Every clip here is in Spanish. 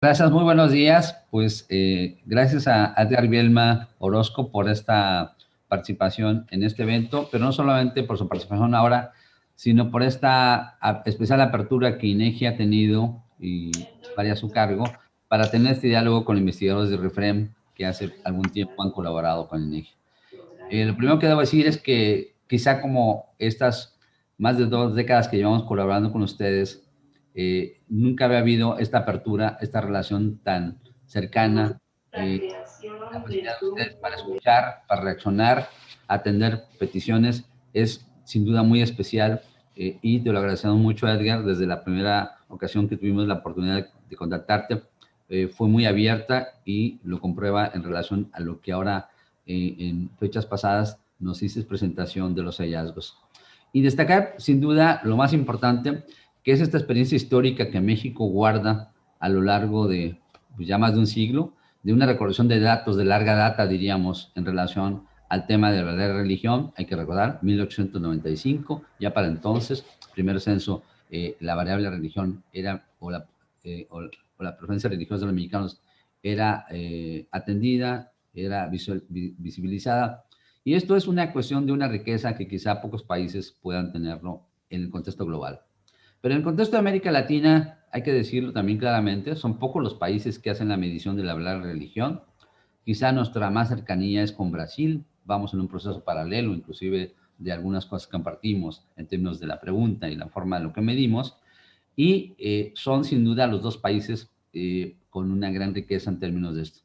Gracias, muy buenos días. Pues gracias a Edgar Bielma Orozco por esta participación en este evento, pero no solamente por su participación ahora, sino por esta especial apertura que INEGI ha tenido y varía a su cargo para tener este diálogo con investigadores de REFREM que hace algún tiempo han colaborado con INEGI. Lo primero que debo decir es que quizá como estas más de 2 décadas que llevamos colaborando con ustedes, nunca había habido esta apertura, esta relación tan cercana, la facilidad de ustedes para escuchar, para reaccionar, atender peticiones, es sin duda muy especial y te lo agradecemos mucho, Edgar, desde la primera ocasión que tuvimos la oportunidad de contactarte, fue muy abierta y lo comprueba en relación a lo que ahora en fechas pasadas nos hiciste presentación de los hallazgos. Y destacar, sin duda, lo más importante, que es esta experiencia histórica que México guarda a lo largo de pues, ya más de un siglo, de una recolección de datos de larga data, diríamos, en relación al tema de la religión. Hay que recordar, 1895, ya para entonces, primer censo, la variable religión era, o la preferencia religiosa de los mexicanos era atendida, era visibilizada. Y esto es una cuestión de una riqueza que quizá pocos países puedan tenerlo en el contexto global. Pero en el contexto de América Latina, hay que decirlo también claramente, son pocos los países que hacen la medición de la religión. Quizá nuestra más cercanía es con Brasil, vamos en un proceso paralelo, inclusive de algunas cosas que compartimos en términos de la pregunta y la forma de lo que medimos, y son sin duda los dos países con una gran riqueza en términos de esto.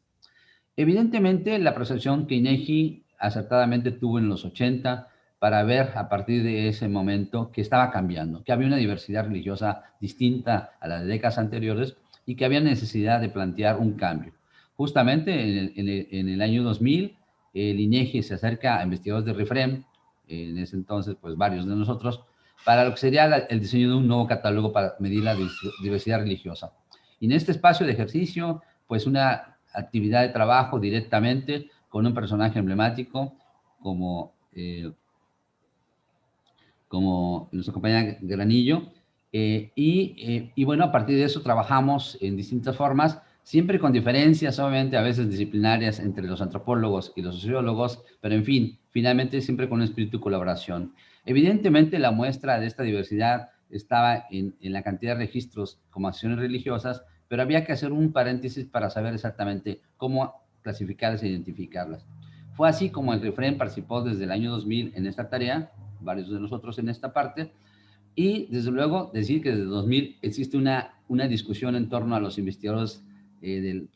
Evidentemente, la percepción que INEGI acertadamente tuvo en los 80 para ver a partir de ese momento que estaba cambiando, que había una diversidad religiosa distinta a la de décadas anteriores y que había necesidad de plantear un cambio. Justamente en el año 2000, el INEGI se acerca a investigadores de REFREM, en ese entonces, pues varios de nosotros, para lo que sería el diseño de un nuevo catálogo para medir la diversidad religiosa. Y en este espacio de ejercicio, pues una actividad de trabajo directamente con un personaje emblemático como, como nuestra compañera Granillo. Y bueno, a partir de eso trabajamos en distintas formas, siempre con diferencias, obviamente, a veces disciplinarias entre los antropólogos y los sociólogos, pero en fin, finalmente siempre con un espíritu de colaboración. Evidentemente, la muestra de esta diversidad estaba en la cantidad de registros como acciones religiosas, pero había que hacer un paréntesis para saber exactamente cómo clasificarlas e identificarlas. Fue así como el REFREM participó desde el año 2000 en esta tarea, varios de nosotros en esta parte, y desde luego decir que desde 2000 existe una discusión en torno a los investigadores del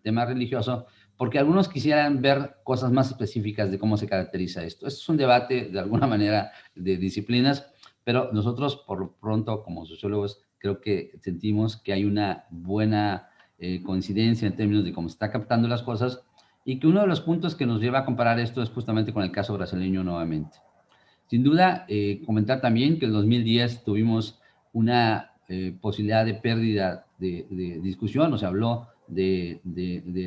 tema religioso, porque algunos quisieran ver cosas más específicas de cómo se caracteriza esto. Esto es un debate de alguna manera de disciplinas, pero nosotros por lo pronto como sociólogos creo que sentimos que hay una buena coincidencia en términos de cómo se está captando las cosas y que uno de los puntos que nos lleva a comparar esto es justamente con el caso brasileño nuevamente. Sin duda, comentar también que en 2010 tuvimos una posibilidad de pérdida de discusión, o se habló de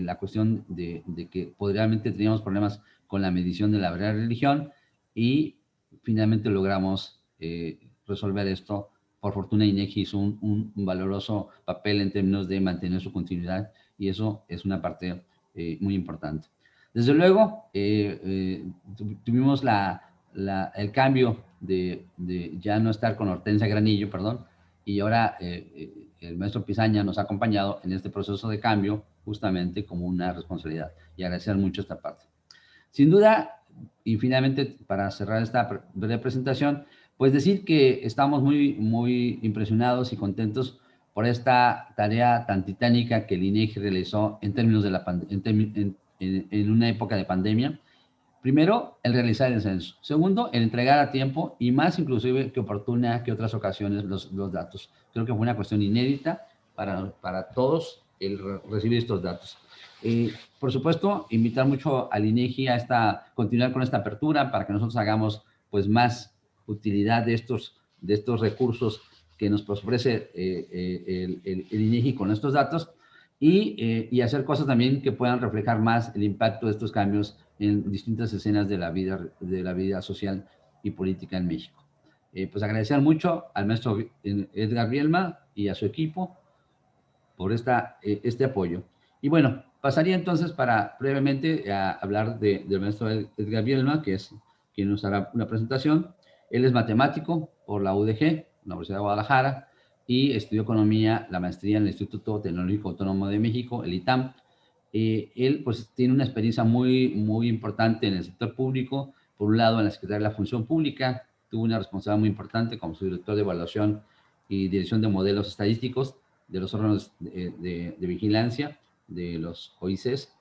la cuestión de que realmente teníamos problemas con la medición de la verdadera religión y finalmente logramos resolver esto. Por fortuna, INEGI hizo un valoroso papel en términos de mantener su continuidad y eso es una parte muy importante. Desde luego, tuvimos el cambio de ya no estar con Hortensia Granillo, perdón, y ahora el maestro Pizaña nos ha acompañado en este proceso de cambio justamente como una responsabilidad y agradecer mucho esta parte. Sin duda, y finalmente para cerrar esta breve presentación, pues decir que estamos muy impresionados y contentos por esta tarea tan titánica que el INEGI realizó en términos de en una época de pandemia. Primero, el realizar el censo. Segundo, el entregar a tiempo y más inclusive que oportuna que otras ocasiones los datos. Creo que fue una cuestión inédita para todos el recibir estos datos. Por supuesto, invitar mucho al INEGI a continuar con esta apertura para que nosotros hagamos pues más utilidad de estos recursos que nos ofrece el INEGI con estos datos y hacer cosas también que puedan reflejar más el impacto de estos cambios en distintas escenas de la vida social y política en México. Pues agradecer mucho al maestro Edgar Bielma y a su equipo por este apoyo. Y bueno, pasaría entonces para brevemente a hablar del maestro Edgar Bielma, que es quien nos hará una presentación. Él es matemático por la UDG, la Universidad de Guadalajara, y estudió economía, la maestría en el Instituto Tecnológico Autónomo de México, el ITAM. Él pues tiene una experiencia muy importante en el sector público. Por un lado, en la Secretaría de la Función Pública, tuvo una responsabilidad muy importante como subdirector de evaluación y dirección de modelos estadísticos de los órganos de vigilancia de los OICES,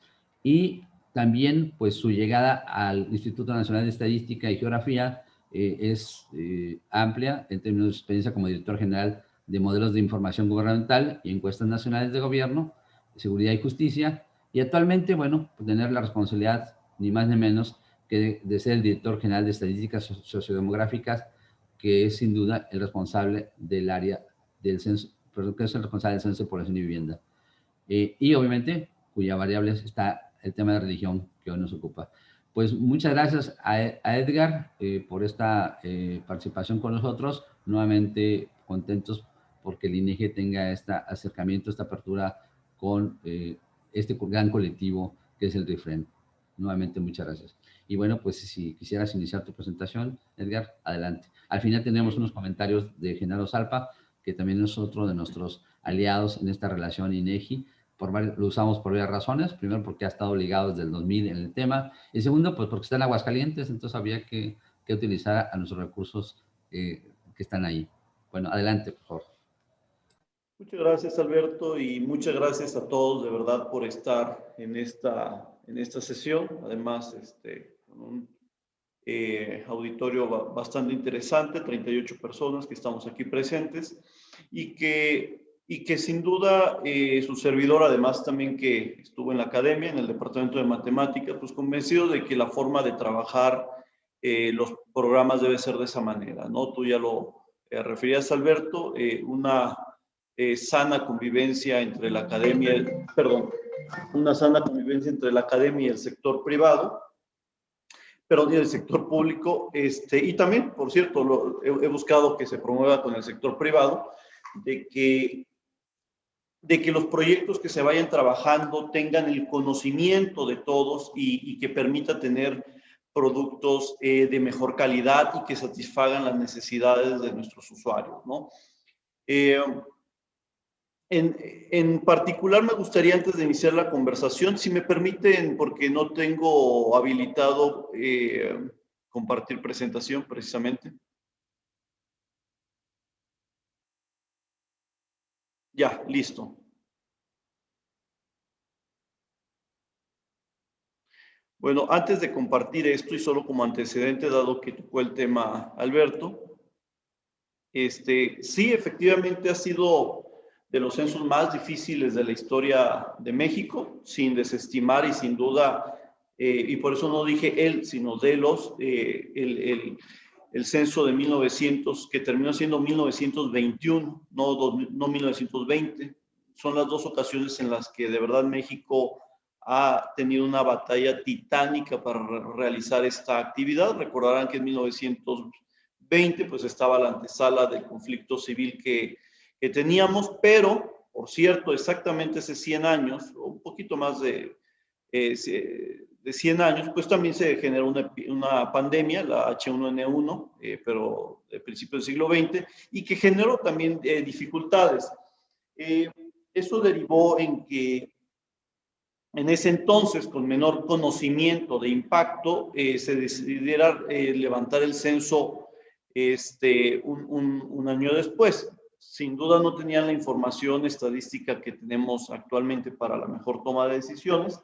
y también pues su llegada al Instituto Nacional de Estadística y Geografía es amplia en términos de experiencia como director general de modelos de información gubernamental y encuestas nacionales de gobierno, seguridad y justicia, y actualmente, bueno, pues tener la responsabilidad, ni más ni menos, que de ser el director general de estadísticas sociodemográficas, que es sin duda el responsable del área del censo, perdón, que es el responsable del censo de población y vivienda. Y obviamente, cuya variable está el tema de religión que hoy nos ocupa. Pues muchas gracias a Edgar por esta participación con nosotros. Nuevamente contentos porque el INEGE tenga este acercamiento, esta apertura con este gran colectivo que es el RIFREN. Nuevamente, muchas gracias. Y bueno, pues si quisieras iniciar tu presentación, Edgar, adelante. Al final tendremos unos comentarios de Genaro Salpa, que también es otro de nuestros aliados en esta relación INEGI. Lo usamos por varias razones. Primero, porque ha estado ligado desde el 2000 en el tema. Y segundo, pues porque está en Aguascalientes, entonces había que utilizar a nuestros recursos que están ahí. Bueno, adelante, por favor. Muchas gracias, Alberto, y muchas gracias a todos, de verdad, por estar en esta sesión. Además, con un auditorio bastante interesante, 38 personas que estamos aquí presentes, y que sin duda su servidor, además también que estuvo en la academia, en el departamento de matemáticas, pues convencido de que la forma de trabajar los programas debe ser de esa manera, ¿no? Tú ya lo referías, Alberto, una sana convivencia entre la academia, una sana convivencia entre la academia y el sector privado, pero ni el sector público, y también, por cierto, he buscado que se promueva con el sector privado, de que los proyectos que se vayan trabajando tengan el conocimiento de todos y que permita tener productos de mejor calidad y que satisfagan las necesidades de nuestros usuarios, ¿no? En particular, me gustaría, antes de iniciar la conversación, si me permiten, porque no tengo habilitado compartir presentación precisamente. Ya, listo. Bueno, antes de compartir esto, y solo como antecedente, dado que tocó el tema Alberto, sí, efectivamente ha sido de los censos más difíciles de la historia de México, sin desestimar y sin duda, y por eso no dije él, sino de los, el censo de 1900, que terminó siendo 1921, no 1920. Son las dos ocasiones en las que de verdad México ha tenido una batalla titánica para realizar esta actividad. Recordarán que en 1920 pues estaba la antesala del conflicto civil que teníamos, pero, por cierto, exactamente hace 100 años, o un poquito más de 100 años, pues también se generó una pandemia, la H1N1, pero de principios del siglo XX, y que generó también dificultades. Eso derivó en que en ese entonces, con menor conocimiento de impacto, se decidiera levantar el censo un año después. Sin duda no tenían la información estadística que tenemos actualmente para la mejor toma de decisiones,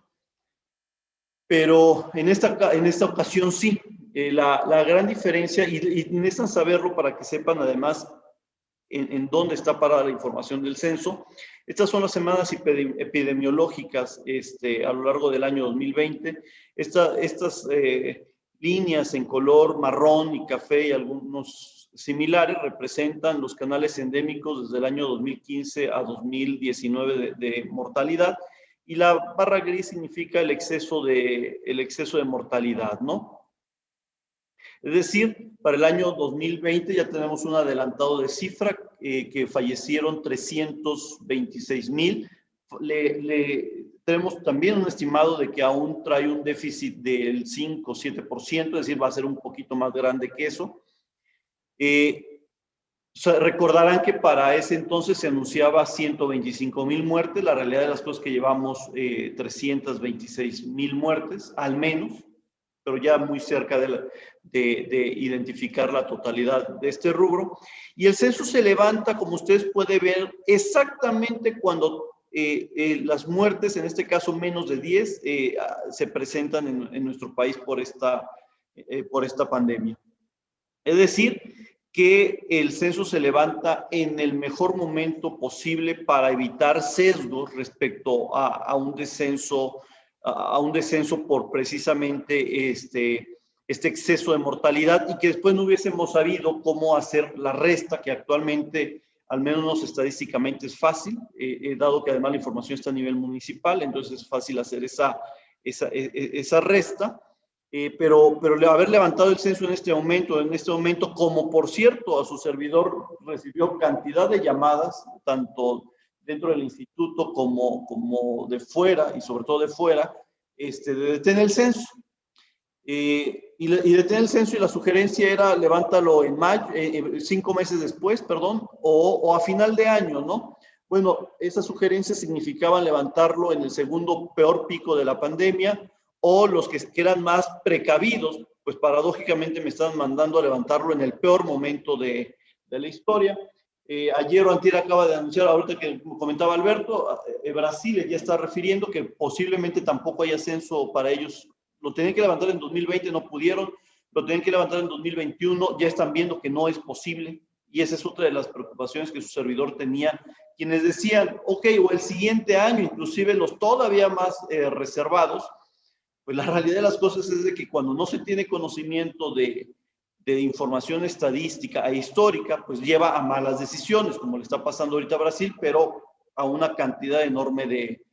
pero en esta ocasión sí. La gran diferencia, y necesitan saberlo para que sepan además en dónde está parada la información del censo. Estas son las semanas epidemiológicas a lo largo del año 2020. Estas líneas en color marrón y café y algunos similares representan los canales endémicos desde el año 2015 a 2019 de mortalidad, y la barra gris significa el exceso de mortalidad, ¿no? Es decir, para el año 2020 ya tenemos un adelantado de cifra que fallecieron 326,000. Tenemos también un estimado de que aún trae un déficit del 5 o 7%, es decir, va a ser un poquito más grande que eso. Recordarán que para ese entonces se anunciaba 125,000 muertes. La realidad de las cosas es que llevamos 326,000 muertes, al menos, pero ya muy cerca de identificar la totalidad de este rubro. Y el censo se levanta, como ustedes pueden ver, exactamente cuando las muertes, en este caso menos de 10, se presentan en nuestro país por esta pandemia. Es decir, que el censo se levanta en el mejor momento posible para evitar sesgos respecto a un descenso por precisamente este exceso de mortalidad, y que después no hubiésemos sabido cómo hacer la resta, que actualmente, al menos estadísticamente, es fácil, dado que además la información está a nivel municipal, entonces es fácil hacer esa resta. Pero haber levantado el censo en este momento, como por cierto a su servidor recibió cantidad de llamadas, tanto dentro del instituto como de fuera, y sobre todo de fuera, de detener el censo. Y detener el censo, y la sugerencia era levántalo en mayo, 5 meses después, perdón, o a final de año, ¿no? Bueno, esas sugerencias significaban levantarlo en el segundo peor pico de la pandemia, o los que eran más precavidos, pues paradójicamente me estaban mandando a levantarlo en el peor momento de la historia. Ayer o antier acaba de anunciar, ahorita que comentaba Alberto, Brasil ya está refiriendo que posiblemente tampoco haya censo para ellos. Lo tenían que levantar en 2020, no pudieron, lo tenían que levantar en 2021, ya están viendo que no es posible, y esa es otra de las preocupaciones que su servidor tenía, quienes decían, ok, o el siguiente año, inclusive los todavía más reservados. Pues la realidad de las cosas es de que cuando no se tiene conocimiento de información estadística e histórica, pues lleva a malas decisiones, como le está pasando ahorita a Brasil, pero a una cantidad enorme de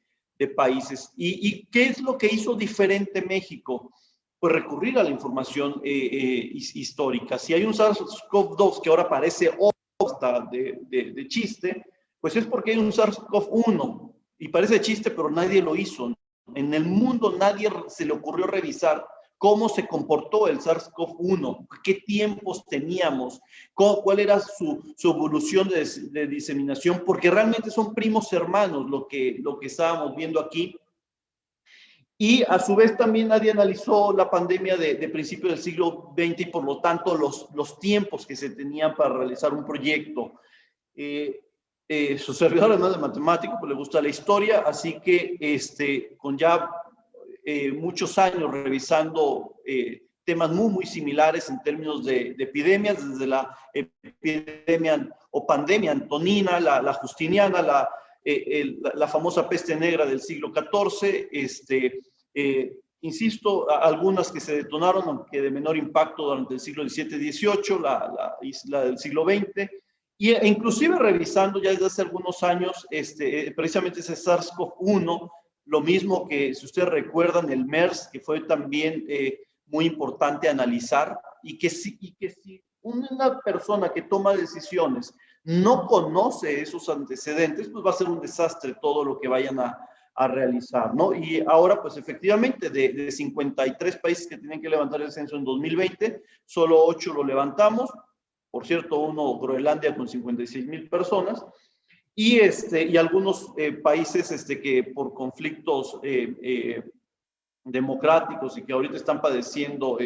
países. ¿Y qué es lo que hizo diferente México? Pues recurrir a la información histórica. Si hay un SARS-CoV-2 que ahora parece hasta de chiste, pues es porque hay un SARS-CoV-1, y parece chiste, pero nadie lo hizo. En el mundo nadie se le ocurrió revisar cómo se comportó el SARS-CoV-1, qué tiempos teníamos, cuál era su evolución de diseminación, porque realmente son primos hermanos lo que estábamos viendo aquí. Y a su vez también nadie analizó la pandemia de principios del siglo XX, y por lo tanto los tiempos que se tenían para realizar un proyecto. Su servidor, además de matemático, pues le gusta la historia, así que con ya muchos años revisando temas muy similares en términos de epidemias, desde la epidemia o pandemia antonina, la justiniana, la famosa peste negra del siglo XIV, insisto, algunas que se detonaron, aunque de menor impacto, durante el siglo XVII-XVIII, la del siglo XX, e inclusive revisando ya desde hace algunos años precisamente ese SARS-CoV-1, lo mismo que, si ustedes recuerdan, el MERS, que fue también muy importante analizar, y que si una persona que toma decisiones no conoce esos antecedentes, pues va a ser un desastre todo lo que vayan a realizar, ¿no? Y ahora, pues efectivamente, de 53 países que tienen que levantar el censo en 2020, solo 8 lo levantamos. Por cierto, uno, Groenlandia, con 56,000 personas, y algunos países que por conflictos democráticos, y que ahorita están padeciendo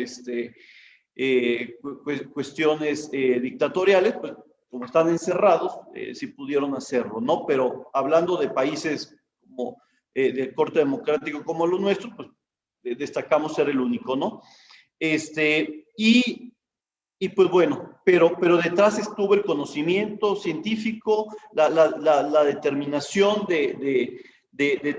cuestiones dictatoriales, pues como están encerrados, sí pudieron hacerlo, ¿no? Pero hablando de países como del corte democrático como lo nuestro, pues destacamos ser el único, ¿no? Y pues bueno, pero detrás estuvo el conocimiento científico, la determinación de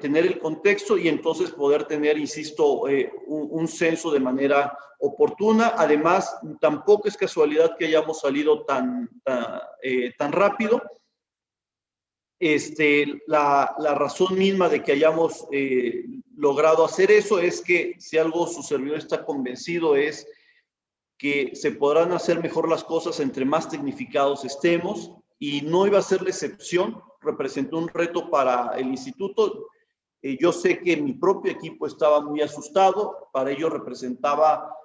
tener el contexto, y entonces poder tener, insisto, un censo de manera oportuna. Además, tampoco es casualidad que hayamos salido tan rápido. La razón misma de que hayamos logrado hacer eso es que, si algo su servidor está convencido, es que se podrán hacer mejor las cosas entre más tecnificados estemos, y no iba a ser la excepción. Representó un reto para el instituto. Yo sé que mi propio equipo estaba muy asustado. Para ello representaba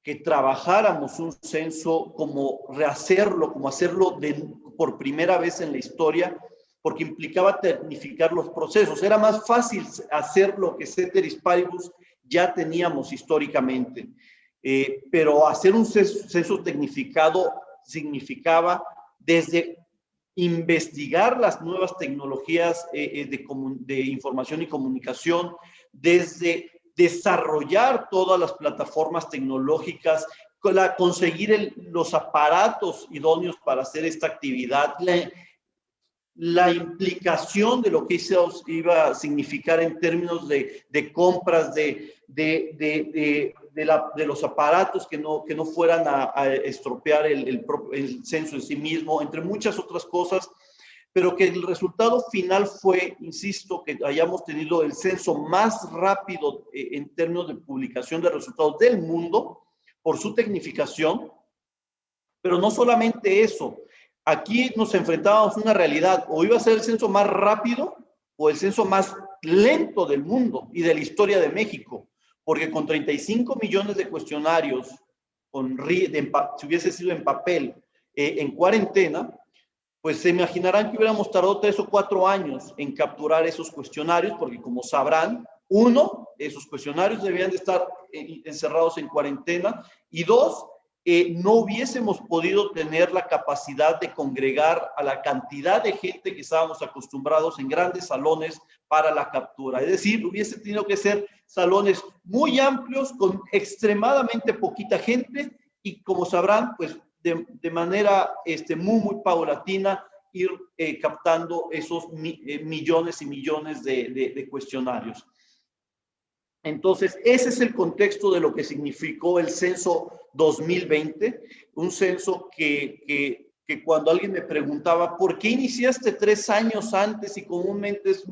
que trabajáramos un censo, como rehacerlo, como hacerlo por primera vez en la historia, porque implicaba tecnificar los procesos. Era más fácil hacer lo que ceteris paribus ya teníamos históricamente, pero hacer un censo tecnificado significaba desde investigar las nuevas tecnologías de información y comunicación, desde desarrollar todas las plataformas tecnológicas, conseguir los aparatos idóneos para hacer esta actividad, la implicación de lo que eso iba a significar en términos de compras, de los aparatos que no fueran a estropear el censo en sí mismo, entre muchas otras cosas, pero que el resultado final fue, insisto, que hayamos tenido el censo más rápido en términos de publicación de resultados del mundo por su tecnificación. Pero no solamente eso, aquí nos enfrentábamos a una realidad: o iba a ser el censo más rápido o el censo más lento del mundo y de la historia de México, porque con 35 millones de cuestionarios, si hubiese sido en papel, en cuarentena, pues se imaginarán que hubiéramos tardado 3 o 4 años en capturar esos cuestionarios, porque como sabrán, uno, esos cuestionarios debían de estar encerrados en cuarentena, y dos, no hubiésemos podido tener la capacidad de congregar a la cantidad de gente que estábamos acostumbrados en grandes salones para la captura. Es decir, hubiese tenido que ser salones muy amplios con extremadamente poquita gente, y como sabrán, pues de manera muy paulatina ir captando esos millones y millones de cuestionarios. Entonces, ese es el contexto de lo que significó el censo 2020, un censo que cuando alguien me preguntaba, ¿por qué iniciaste 3 años antes? Y comúnmente es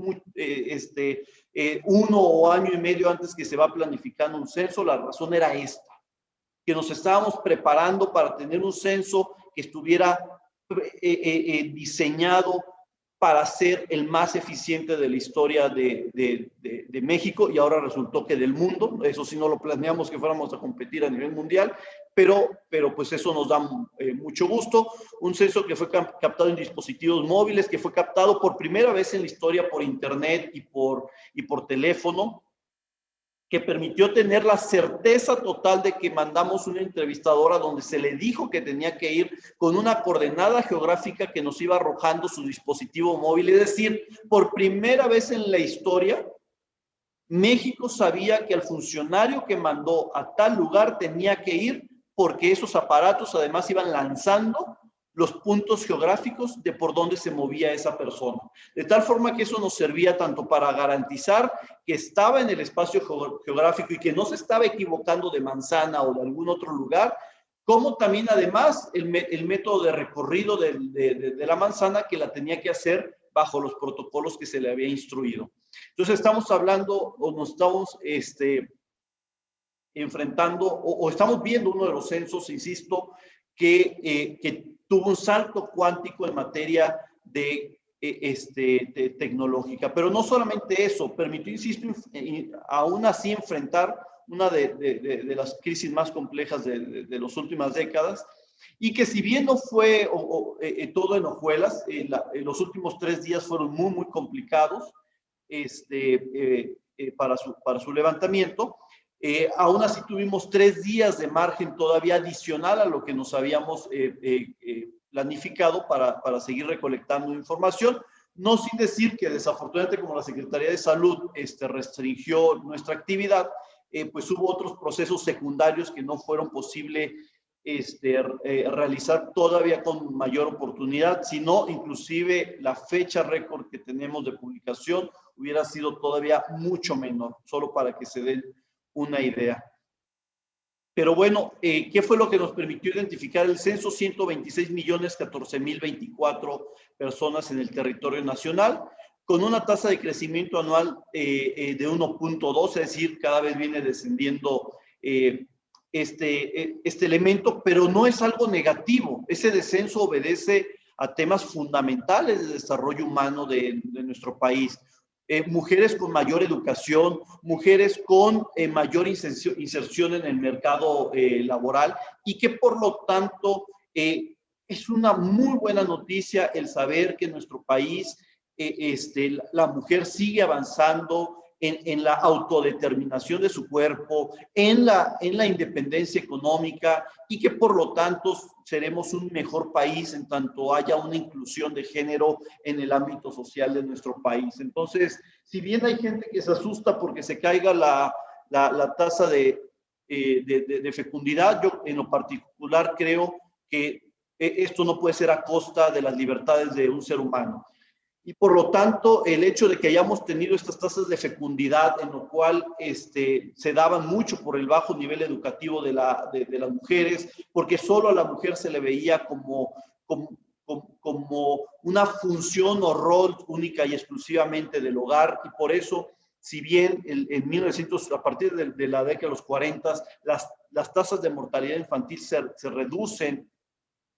1 o año y medio antes que se va planificando un censo. La razón era esta: que nos estábamos preparando para tener un censo que estuviera diseñado para ser el más eficiente de la historia de México, y ahora resultó que del mundo. Eso sí, no lo planeamos que fuéramos a competir a nivel mundial, pero pues eso nos da mucho gusto. Un censo que fue captado en dispositivos móviles, que fue captado por primera vez en la historia por internet y por teléfono, que permitió tener la certeza total de que mandamos una entrevistadora donde se le dijo que tenía que ir con una coordenada geográfica que nos iba arrojando su dispositivo móvil. Es decir, por primera vez en la historia, México sabía que el funcionario que mandó a tal lugar tenía que ir, porque esos aparatos además iban lanzando los puntos geográficos de por dónde se movía esa persona. De tal forma que eso nos servía tanto para garantizar que estaba en el espacio geográfico y que no se estaba equivocando de manzana o de algún otro lugar, como también además el método de recorrido de la manzana, que la tenía que hacer bajo los protocolos que se le había instruido. Entonces estamos hablando, o nos estamos enfrentando, o estamos viendo uno de los censos, insisto, que tuvo un salto cuántico en materia de tecnológica. Pero no solamente eso, permitió, insisto, aún así enfrentar una de las crisis más complejas de las últimas décadas, y que si bien no fue todo en hojuelas, los últimos 3 días fueron muy complicados para su levantamiento. Aún así tuvimos 3 días de margen todavía adicional a lo que nos habíamos planificado para seguir recolectando información. No sin decir que desafortunadamente, como la Secretaría de Salud restringió nuestra actividad, pues hubo otros procesos secundarios que no fueron posible realizar todavía con mayor oportunidad, sino inclusive la fecha récord que tenemos de publicación hubiera sido todavía mucho menor, solo para que se den una idea. Pero bueno, ¿qué fue lo que nos permitió identificar el censo? 126.014.024 personas en el territorio nacional, con una tasa de crecimiento anual de 1.2, es decir, cada vez viene descendiendo este elemento, pero no es algo negativo. Ese descenso obedece a temas fundamentales de desarrollo humano de nuestro país. Mujeres con mayor educación, mujeres con mayor inserción en el mercado laboral, y que por lo tanto es una muy buena noticia el saber que en nuestro país la mujer sigue avanzando en la autodeterminación de su cuerpo, en la independencia económica, y que por lo tanto seremos un mejor país en tanto haya una inclusión de género en el ámbito social de nuestro país. Entonces, si bien hay gente que se asusta porque se caiga la tasa de fecundidad, yo en lo particular creo que esto no puede ser a costa de las libertades de un ser humano. Y por lo tanto, el hecho de que hayamos tenido estas tasas de fecundidad, en lo cual se daban mucho por el bajo nivel educativo de las mujeres, porque solo a la mujer se le veía como una función o rol única y exclusivamente del hogar, y por eso, si bien en 1900, a partir de la década de los 40, las tasas de mortalidad infantil se reducen.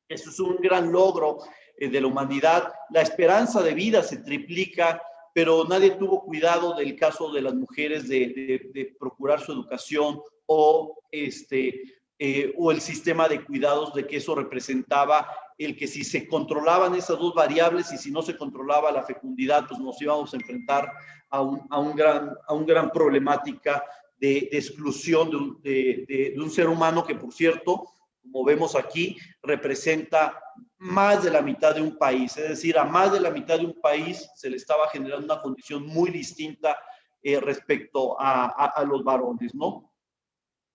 Eso es un gran logro de la humanidad. La esperanza de vida se triplica, pero nadie tuvo cuidado del caso de las mujeres de procurar su educación o el sistema de cuidados, de que eso representaba el que si se controlaban esas dos variables y si no se controlaba la fecundidad, pues nos íbamos a enfrentar a un gran problemática de exclusión de un ser humano que, por cierto, como vemos aquí, representa más de la mitad de un país. Es decir, a más de la mitad de un país se le estaba generando una condición muy distinta respecto a los varones, ¿no?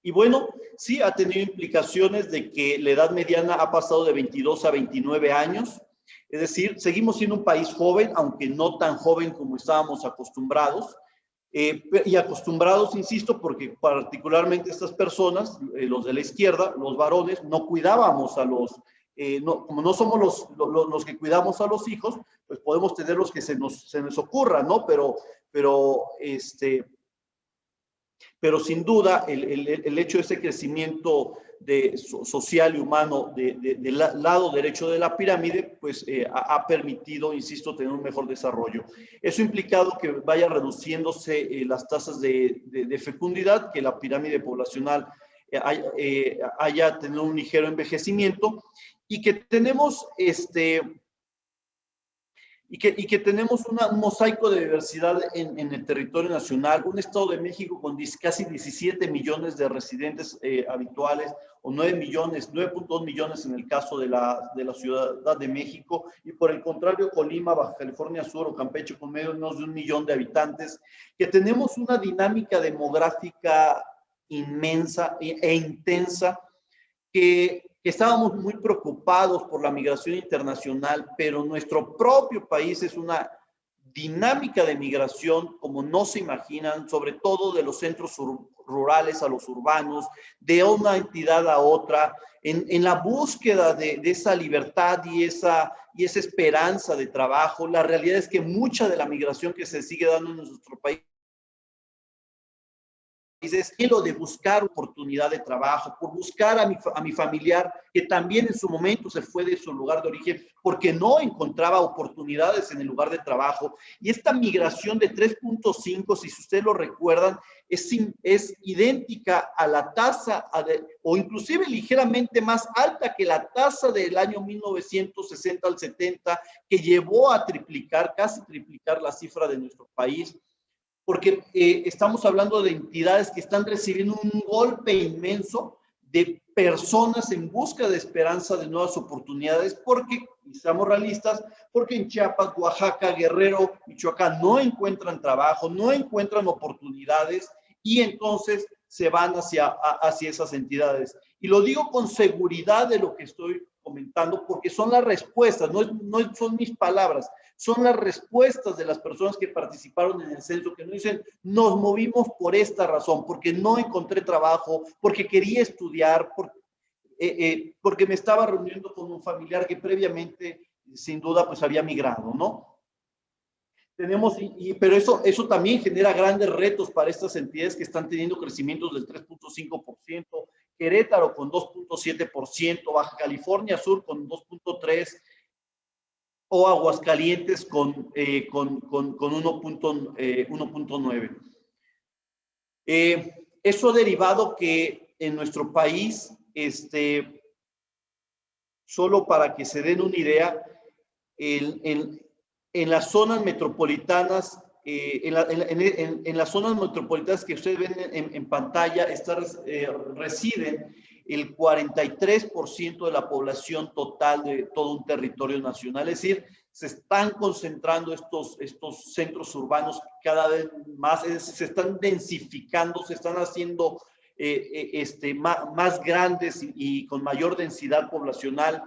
Y bueno, sí ha tenido implicaciones de que la edad mediana ha pasado de 22 a 29 años. Es decir, seguimos siendo un país joven, aunque no tan joven como estábamos acostumbrados. Y acostumbrados, insisto, porque particularmente estas personas, los de la izquierda, los varones, no cuidábamos a como no somos los que cuidamos a los hijos, pues podemos tener los que se nos ocurra, ¿no? Pero sin duda el hecho de ese crecimiento social y humano del lado derecho de la pirámide, pues ha permitido, insisto, tener un mejor desarrollo. Eso ha implicado que vaya reduciéndose las tasas de fecundidad, que la pirámide poblacional haya tenido un ligero envejecimiento, y que tenemos y que tenemos un mosaico de diversidad en el territorio nacional, un Estado de México con casi 17 millones de residentes habituales, o 9.2 millones en el caso de la Ciudad de México, y por el contrario, Colima, Baja California Sur o Campeche con menos de 1 millón de habitantes, que tenemos una dinámica demográfica inmensa e intensa, que estábamos muy preocupados por la migración internacional, pero nuestro propio país es una dinámica de migración como no se imaginan, sobre todo de los centros rurales a los urbanos, de una entidad a otra, en la búsqueda de esa libertad y esa esperanza de trabajo. La realidad es que mucha de la migración que se sigue dando en nuestro país es lo de buscar oportunidad de trabajo, por buscar a mi familiar que también en su momento se fue de su lugar de origen porque no encontraba oportunidades en el lugar de trabajo. Y esta migración de 3.5, si ustedes lo recuerdan, es idéntica a la tasa, o inclusive ligeramente más alta que la tasa del año 1960 al 70, que llevó a triplicar, casi triplicar la cifra de nuestro país. Porque estamos hablando de entidades que están recibiendo un golpe inmenso de personas en busca de esperanza de nuevas oportunidades, porque, y seamos realistas, porque en Chiapas, Oaxaca, Guerrero, Michoacán no encuentran trabajo, no encuentran oportunidades, y entonces se van hacia esas entidades. Y lo digo con seguridad de lo que estoy comentando, porque son las respuestas, no son mis palabras, son las respuestas de las personas que participaron en el censo, que nos dicen, nos movimos por esta razón, porque no encontré trabajo, porque quería estudiar, porque me estaba reuniendo con un familiar que previamente, sin duda, pues había migrado, ¿no? Pero eso también genera grandes retos para estas entidades que están teniendo crecimientos del 3.5%, Querétaro con 2.7%, Baja California Sur con 2.3%, o Aguascalientes con 1.9%. Eso ha derivado que en nuestro país, solo para que se den una idea, en las zonas metropolitanas, en las zonas metropolitanas que ustedes ven en pantalla, residen el 43% de la población total de todo un territorio nacional. Es decir, se están concentrando estos centros urbanos cada vez más, se están densificando, se están haciendo más grandes y con mayor densidad poblacional.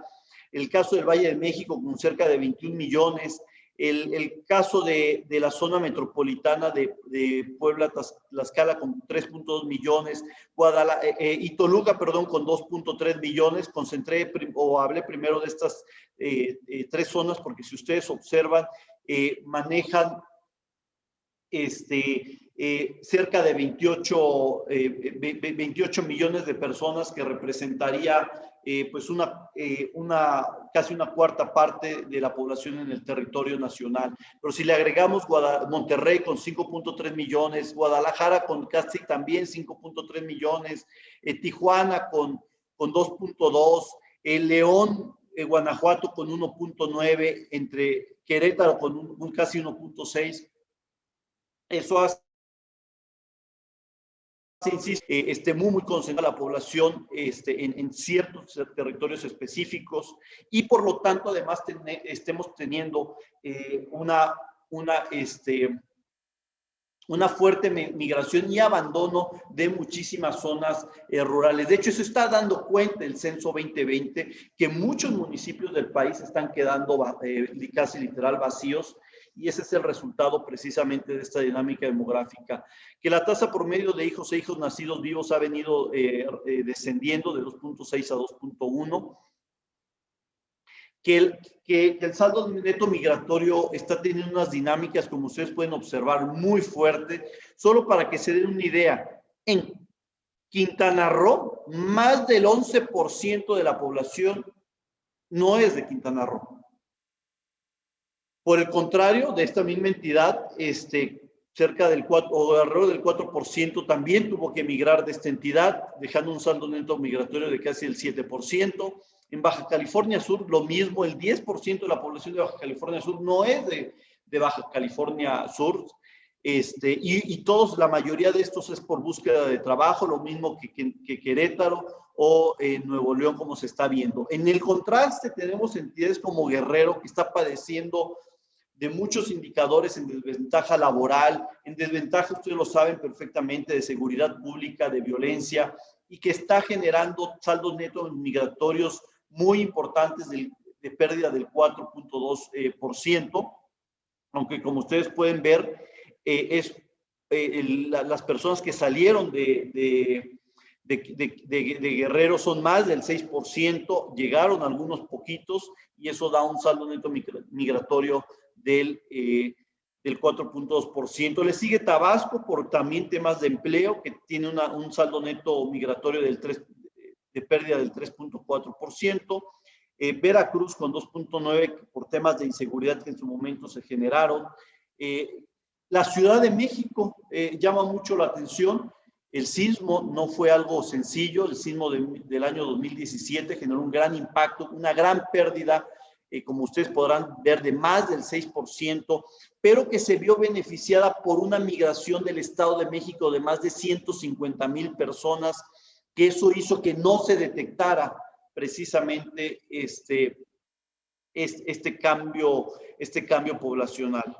El caso del Valle de México con cerca de 21 millones, el caso de la zona metropolitana de Puebla, Tlaxcala con 3.2 millones, y Toluca, perdón, con 2.3 millones. Hablé primero de estas tres zonas porque si ustedes observan, manejan cerca de 28 millones de personas, que representaría pues casi una cuarta parte de la población en el territorio nacional. Pero si le agregamos Monterrey con 5.3 millones, Guadalajara con casi también 5.3 millones, Tijuana con 2.2, León, Guanajuato con 1.9, entre Querétaro con casi 1.6. Eso hace, muy concentrada la población en ciertos territorios específicos, y por lo tanto además estemos teniendo una fuerte migración y abandono de muchísimas zonas rurales. De hecho, eso está dando cuenta el Censo 2020, que muchos municipios del país están quedando casi literal vacíos, y ese es el resultado precisamente de esta dinámica demográfica, que la tasa promedio de hijos e hijos nacidos vivos ha venido descendiendo de 2.6 a 2.1, que el saldo neto migratorio está teniendo unas dinámicas, como ustedes pueden observar, muy fuerte. Solo para que se den una idea, en Quintana Roo, más del 11% de la población no es de Quintana Roo. Por el contrario, de esta misma entidad, cerca del 4 o alrededor del 4% también tuvo que emigrar de esta entidad, dejando un saldo neto migratorio de casi el 7%. En Baja California Sur, lo mismo, el 10% de la población de Baja California Sur no es de Baja California Sur, y la mayoría de estos es por búsqueda de trabajo, lo mismo que Querétaro o Nuevo León, como se está viendo. En el contraste tenemos entidades como Guerrero, que está padeciendo de muchos indicadores en desventaja laboral, en desventaja, ustedes lo saben perfectamente, de seguridad pública, de violencia, y que está generando saldos netos migratorios muy importantes de pérdida del 4.2%, aunque como ustedes pueden ver, las personas que salieron de Guerrero son más del 6%, llegaron algunos poquitos, y eso da un saldo neto migratorio del 4.2%. Le sigue Tabasco por también temas de empleo, que tiene un saldo neto migratorio de pérdida del 3.4%. Veracruz con 2.9% por temas de inseguridad que en su momento se generaron. La Ciudad de México llama mucho la atención. El sismo no fue algo sencillo. El sismo del año 2017 generó un gran impacto, una gran pérdida, como ustedes podrán ver, de más del 6%, pero que se vio beneficiada por una migración del Estado de México de más de 150,000 personas, que eso hizo que no se detectara precisamente este cambio poblacional.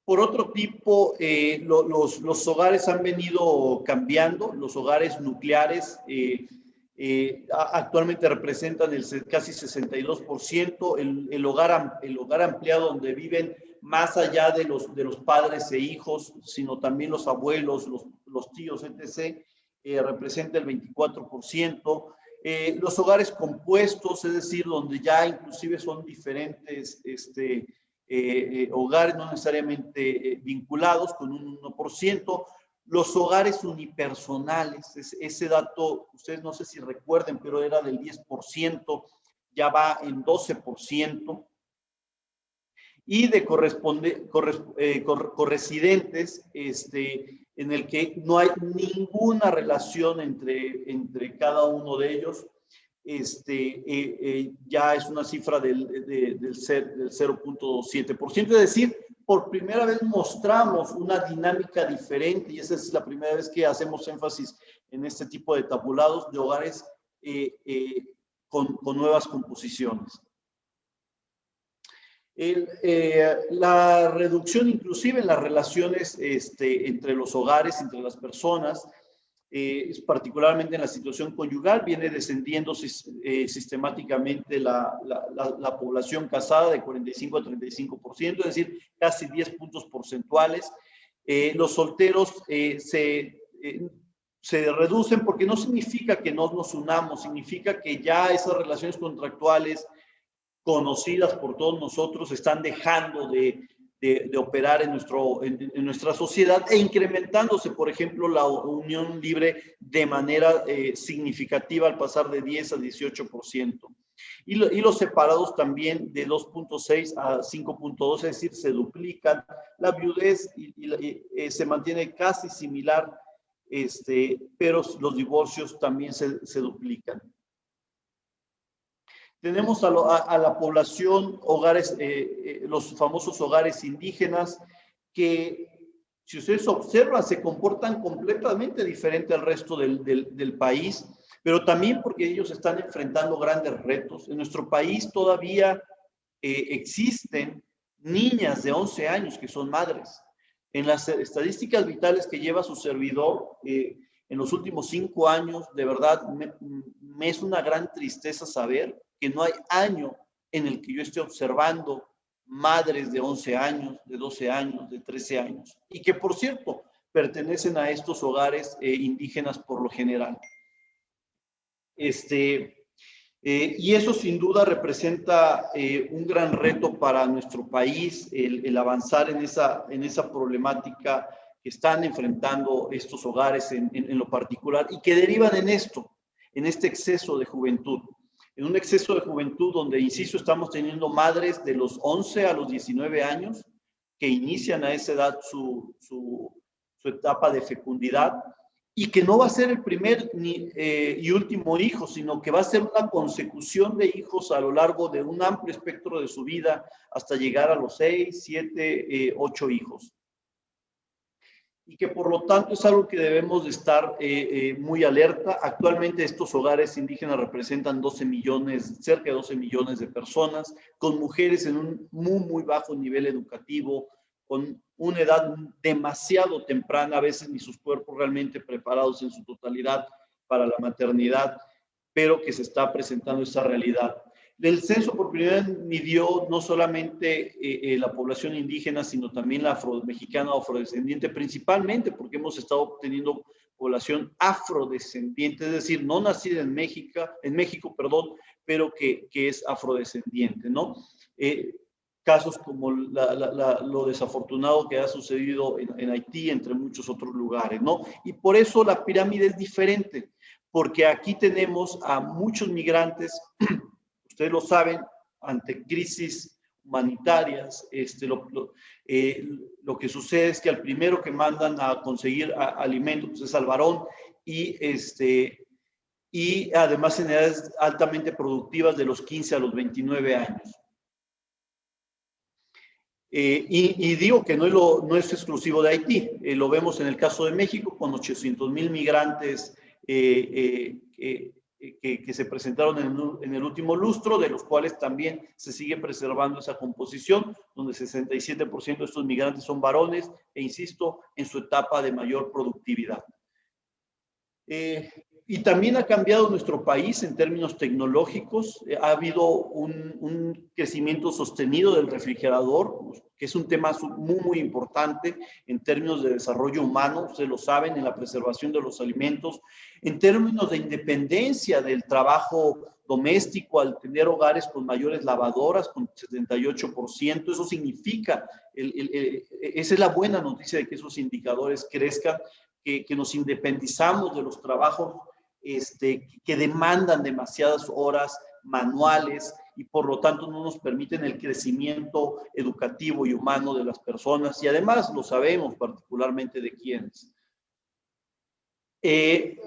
Por otro tipo, los hogares han venido cambiando. Los hogares nucleares actualmente representan casi 62%. El hogar ampliado, donde viven más allá de los padres e hijos, sino también los abuelos, los tíos, etc., representa el 24%. Los hogares compuestos, es decir, donde ya inclusive son diferentes hogares no necesariamente vinculados con un 1%. Los hogares unipersonales, ese dato, ustedes no sé si recuerden, pero era del 10%, ya va en 12%. Y de corresidentes, en el que no hay ninguna relación entre cada uno de ellos, ya es una cifra del 0.7%. Es decir, por primera vez mostramos una dinámica diferente, y esa es la primera vez que hacemos énfasis en este tipo de tabulados de hogares con nuevas composiciones. La reducción inclusive en las relaciones entre los hogares, entre las personas, particularmente en la situación conyugal, viene descendiendo sistemáticamente la población casada de 45 a 35%, es decir, casi 10 puntos porcentuales. Los solteros se reducen porque no significa que no nos unamos, significa que ya esas relaciones contractuales conocidas por todos nosotros están dejando de operar en nuestra sociedad e incrementándose, por ejemplo, la unión libre de manera significativa al pasar de 10 a 18%. Y los separados también de 2.6 a 5.2, es decir, se duplican. La viudez se mantiene casi similar, pero los divorcios también se duplican. Tenemos a la población, hogares, los famosos hogares indígenas, que si ustedes observan se comportan completamente diferente al resto del país, pero también porque ellos están enfrentando grandes retos. En nuestro país todavía existen niñas de 11 años que son madres. En las estadísticas vitales que lleva su servidor, en los últimos 5 años, de verdad, me es una gran tristeza saber que no hay año en el que yo esté observando madres de 11 años, de 12 años, de 13 años, y que, por cierto, pertenecen a estos hogares indígenas por lo general. Y eso sin duda representa un gran reto para nuestro país, el avanzar en esa problemática que están enfrentando estos hogares en lo particular y que derivan en este exceso de juventud. En un exceso de juventud donde, insisto, estamos teniendo madres de los 11 a los 19 años que inician a esa edad su etapa de fecundidad, y que no va a ser el primer y último hijo, sino que va a ser una consecución de hijos a lo largo de un amplio espectro de su vida hasta llegar a los 6, 7, 8 hijos. Y que por lo tanto es algo que debemos de estar muy alerta. Actualmente estos hogares indígenas representan 12 millones, cerca de 12 millones de personas, con mujeres en un muy bajo nivel educativo, con una edad demasiado temprana, a veces ni sus cuerpos realmente preparados en su totalidad para la maternidad, pero que se está presentando esa realidad. El censo por primera vez midió no solamente la población indígena, sino también la afromexicana o afrodescendiente, principalmente porque hemos estado obteniendo población afrodescendiente, es decir, no nacida en México, pero que es afrodescendiente, ¿no? Casos como lo desafortunado que ha sucedido en Haití, entre muchos otros lugares, ¿no? Y por eso la pirámide es diferente, porque aquí tenemos a muchos migrantes, ustedes lo saben, ante crisis humanitarias, lo que sucede es que al primero que mandan a conseguir alimentos pues es al varón, y además en edades altamente productivas de los 15 a los 29 años. Y digo que no es exclusivo de Haití, lo vemos en el caso de México con 800,000 migrantes que se presentaron en el último lustro, de los cuales también se sigue preservando esa composición, donde 67% de estos migrantes son varones, e insisto, en su etapa de mayor productividad. Y también ha cambiado nuestro país en términos tecnológicos. Ha habido un crecimiento sostenido del refrigerador, que es un tema muy importante en términos de desarrollo humano, ustedes lo saben, en la preservación de los alimentos, en términos de independencia del trabajo doméstico, al tener hogares con mayores lavadoras, con 78%. Eso significa, esa es la buena noticia de que esos indicadores crezcan, que nos independizamos de los trabajos que demandan demasiadas horas manuales y por lo tanto no nos permiten el crecimiento educativo y humano de las personas, y además lo sabemos particularmente de quiénes.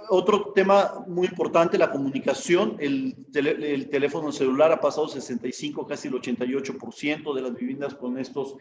Otro tema muy importante, la comunicación. El teléfono celular ha pasado 65, casi el 88% de las viviendas con estos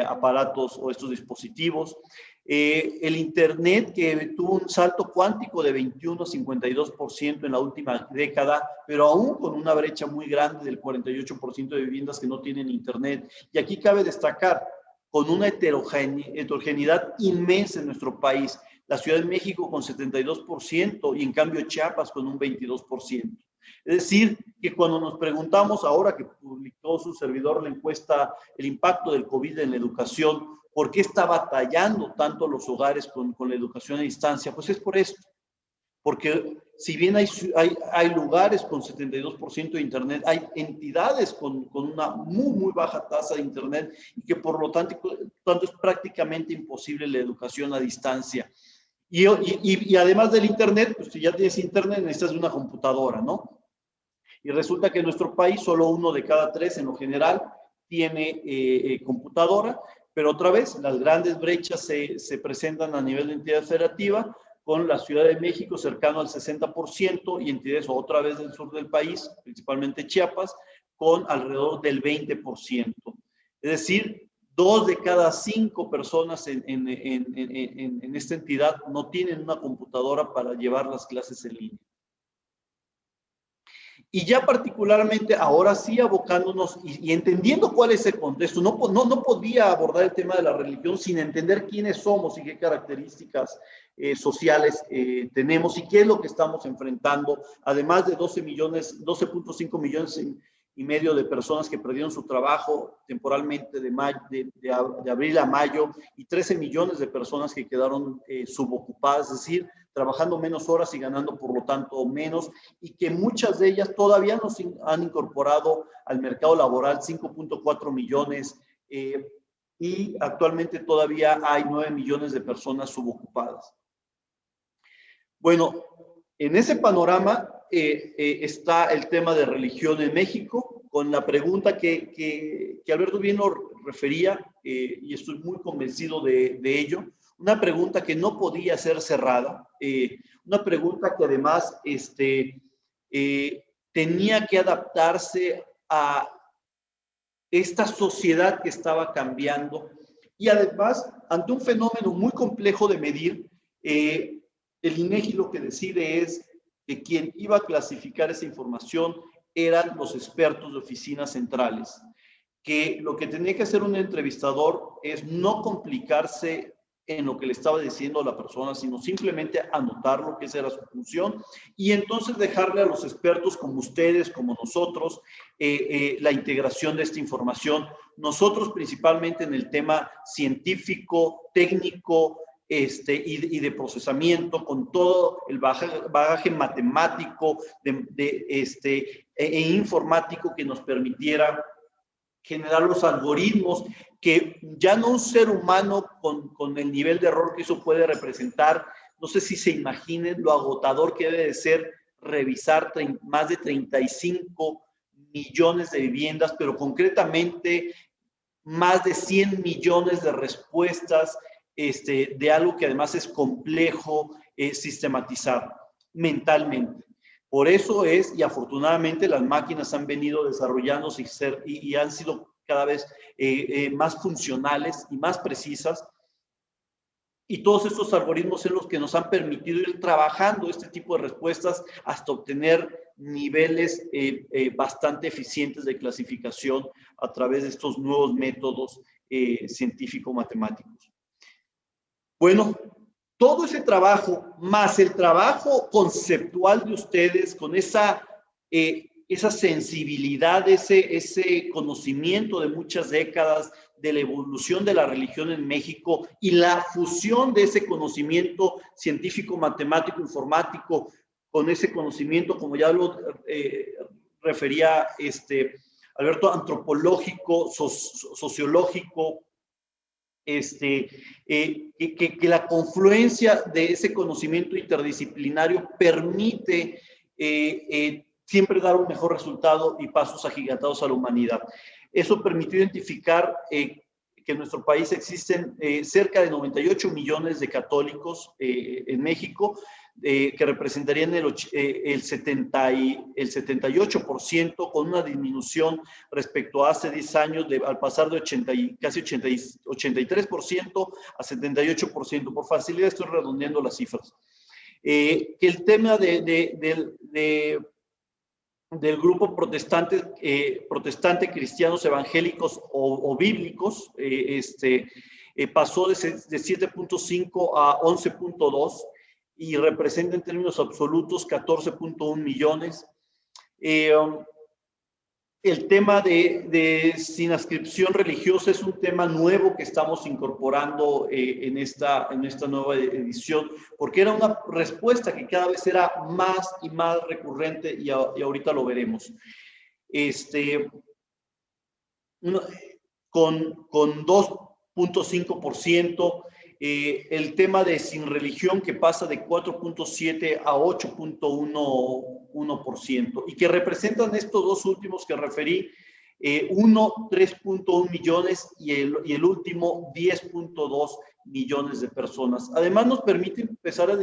aparatos o estos dispositivos. El Internet, que tuvo un salto cuántico de 21 a 52% en la última década, pero aún con una brecha muy grande del 48% de viviendas que no tienen Internet. Y aquí cabe destacar, con una heterogeneidad inmensa en nuestro país. La Ciudad de México con 72% y en cambio Chiapas con un 22%. Es decir, que cuando nos preguntamos, ahora que publicó su servidor la encuesta, el impacto del COVID en la educación, ¿por qué está batallando tanto los hogares con la educación a distancia? Pues es por esto. Porque si bien hay lugares con 72% de Internet, hay entidades con una muy baja tasa de Internet y que por lo tanto es prácticamente imposible la educación a distancia. Y además del Internet, pues si ya tienes Internet necesitas de una computadora, ¿no? Y resulta que en nuestro país solo 1 de cada 3 en lo general tiene computadora, pero otra vez las grandes brechas se presentan a nivel de entidad federativa, con la Ciudad de México cercano al 60% y entidades otra vez del sur del país, principalmente Chiapas, con alrededor del 20%. Es decir, 2 de cada 5 personas en esta entidad no tienen una computadora para llevar las clases en línea. Y ya particularmente, ahora sí abocándonos y entendiendo cuál es el contexto, no podía abordar el tema de la religión sin entender quiénes somos y qué características sociales tenemos y qué es lo que estamos enfrentando, además de 12.5 millones y medio de personas que perdieron su trabajo temporalmente de abril a mayo y 13 millones de personas que quedaron subocupadas, es decir, trabajando menos horas y ganando por lo tanto menos, y que muchas de ellas todavía no se han incorporado al mercado laboral, 5.4 millones, y actualmente todavía hay 9 millones de personas subocupadas. Bueno, en ese panorama está el tema de religión en México, con la pregunta que Alberto bien lo refería, y estoy muy convencido de ello. Una pregunta que no podía ser cerrada, una pregunta que además tenía que adaptarse a esta sociedad que estaba cambiando y además ante un fenómeno muy complejo de medir. El INEGI lo que decide es que quien iba a clasificar esa información eran los expertos de oficinas centrales, que lo que tenía que hacer un entrevistador es no complicarse en lo que le estaba diciendo a la persona, sino simplemente anotarlo, que esa era su función, y entonces dejarle a los expertos como ustedes, como nosotros, la integración de esta información. Nosotros principalmente en el tema científico, técnico, y de procesamiento, con todo el bagaje matemático e informático que nos permitiera generar los algoritmos que ya no un ser humano con el nivel de error que eso puede representar. No sé si se imaginen lo agotador que debe de ser revisar más de 35 millones de viviendas, pero concretamente más de 100 millones de respuestas de algo que además es complejo sistematizar mentalmente. Por eso es, y afortunadamente las máquinas han venido desarrollándose y han sido cada vez más funcionales y más precisas. Y todos estos algoritmos son los que nos han permitido ir trabajando este tipo de respuestas hasta obtener niveles bastante eficientes de clasificación a través de estos nuevos métodos científico-matemáticos. Bueno, todo ese trabajo, más el trabajo conceptual de ustedes, con esa sensibilidad, ese conocimiento de muchas décadas de la evolución de la religión en México y la fusión de ese conocimiento científico, matemático, informático, con ese conocimiento, como ya lo refería, Alberto, antropológico, sociológico, que la confluencia de ese conocimiento interdisciplinario permite siempre dar un mejor resultado y pasos agigantados a la humanidad. Eso permitió identificar que en nuestro país existen cerca de 98 millones de católicos en México, que representarían el 78%, con una disminución respecto a hace 10 años, al pasar de casi 83% a 78%. Por facilidad estoy redondeando las cifras. Que el tema del grupo protestante, cristianos evangélicos o bíblicos, pasó de 7.5 a 11.2 y representa en términos absolutos 14.1 millones. El tema de sin adscripción religiosa es un tema nuevo que estamos incorporando en esta nueva edición, porque era una respuesta que cada vez era más y más recurrente y ahorita lo veremos. Con 2.5%, el tema de sin religión que pasa de 4.7 a 8.1%, y que representan estos dos últimos que referí, uno 3.1 millones y el último 10.2 millones de personas. Además nos permite empezar a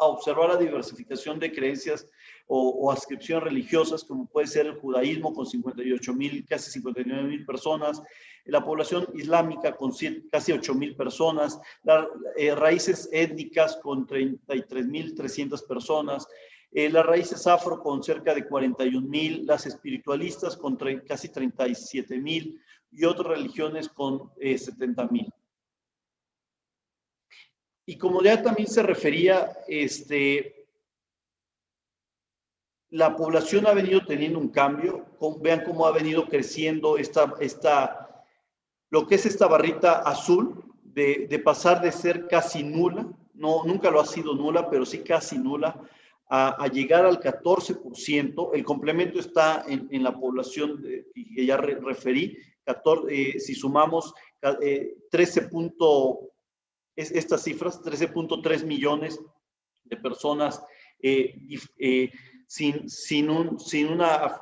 observar la diversificación de creencias o adscripción religiosas, como puede ser el judaísmo con 58,000, casi 59,000 personas, la población islámica con casi 8,000 personas, las raíces étnicas con 33,300 personas, las raíces afro con cerca de 41,000, las espiritualistas con casi 37,000 y otras religiones con 70,000. Y como ya también se refería, la población ha venido teniendo un cambio. Vean cómo ha venido creciendo lo que es esta barrita azul, de pasar de ser casi nula, nunca lo ha sido nula, pero sí casi nula, a llegar al 14%. El complemento está en la población que ya referí, si sumamos estas cifras, 13.3 millones de personas sin una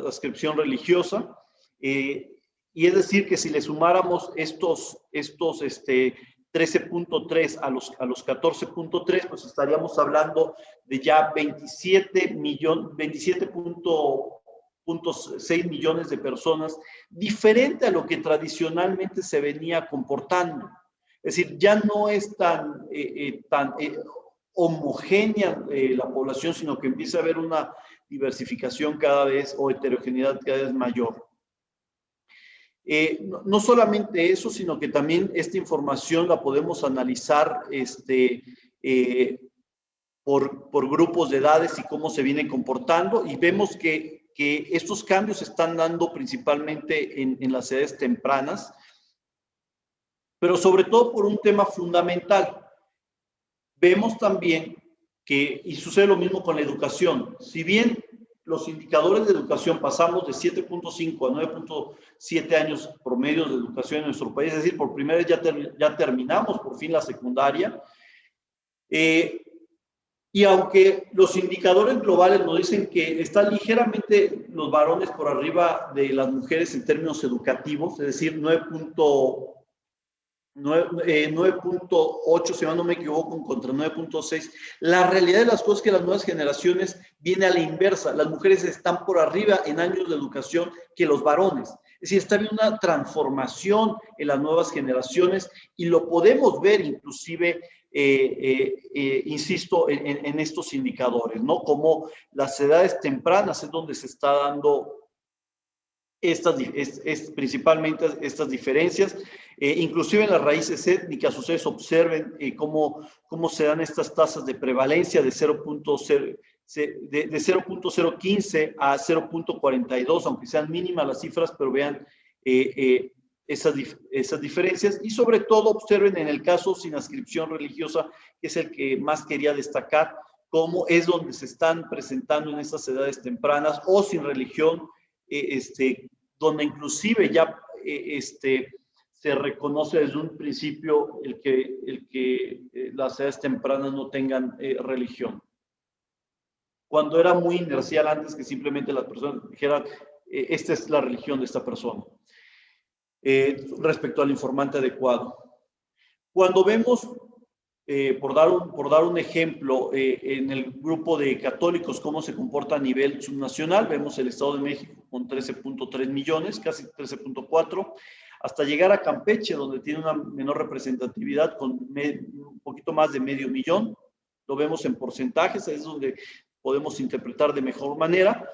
adscripción religiosa, y es decir que si le sumáramos estos 13.3 a los 14.3, pues estaríamos hablando de ya 27.6 millones de personas, diferente a lo que tradicionalmente se venía comportando. Es decir, ya no es tan homogénea la población, sino que empieza a haber una diversificación cada vez, o heterogeneidad cada vez mayor. No solamente eso, sino que también esta información la podemos analizar por grupos de edades y cómo se viene comportando, y vemos que estos cambios se están dando principalmente en las edades tempranas, pero sobre todo por un tema fundamental. Vemos también y sucede lo mismo con la educación. Si bien los indicadores de educación pasamos de 7.5 a 9.7 años promedio de educación en nuestro país, es decir, por primera vez ya terminamos por fin la secundaria, y aunque los indicadores globales nos dicen que están ligeramente los varones por arriba de las mujeres en términos educativos, es decir, 9.8, si no me equivoco, contra 9.6. La realidad de las cosas es que las nuevas generaciones viene a la inversa. Las mujeres están por arriba en años de educación que los varones. Es decir, está habiendo una transformación en las nuevas generaciones, y lo podemos ver inclusive, insisto, en estos indicadores, ¿no? Como las edades tempranas es donde se está dando principalmente estas diferencias, inclusive en las raíces étnicas. Ustedes observen cómo se dan estas tasas de prevalencia de 0.015 a 0.42, aunque sean mínimas las cifras, pero vean esas diferencias, y sobre todo observen en el caso sin adscripción religiosa, que es el que más quería destacar, cómo es donde se están presentando en estas edades tempranas o sin religión, donde inclusive ya se reconoce desde un principio el que las edades tempranas no tengan religión. Cuando era muy inercial antes que simplemente las personas dijeran, esta es la religión de esta persona, respecto al informante adecuado. Cuando vemos, por dar un ejemplo, en el grupo de católicos, cómo se comporta a nivel subnacional, vemos el Estado de México con 13.3 millones, casi 13.4, hasta llegar a Campeche, donde tiene una menor representatividad con un poquito más de medio millón. Lo vemos en porcentajes, es donde podemos interpretar de mejor manera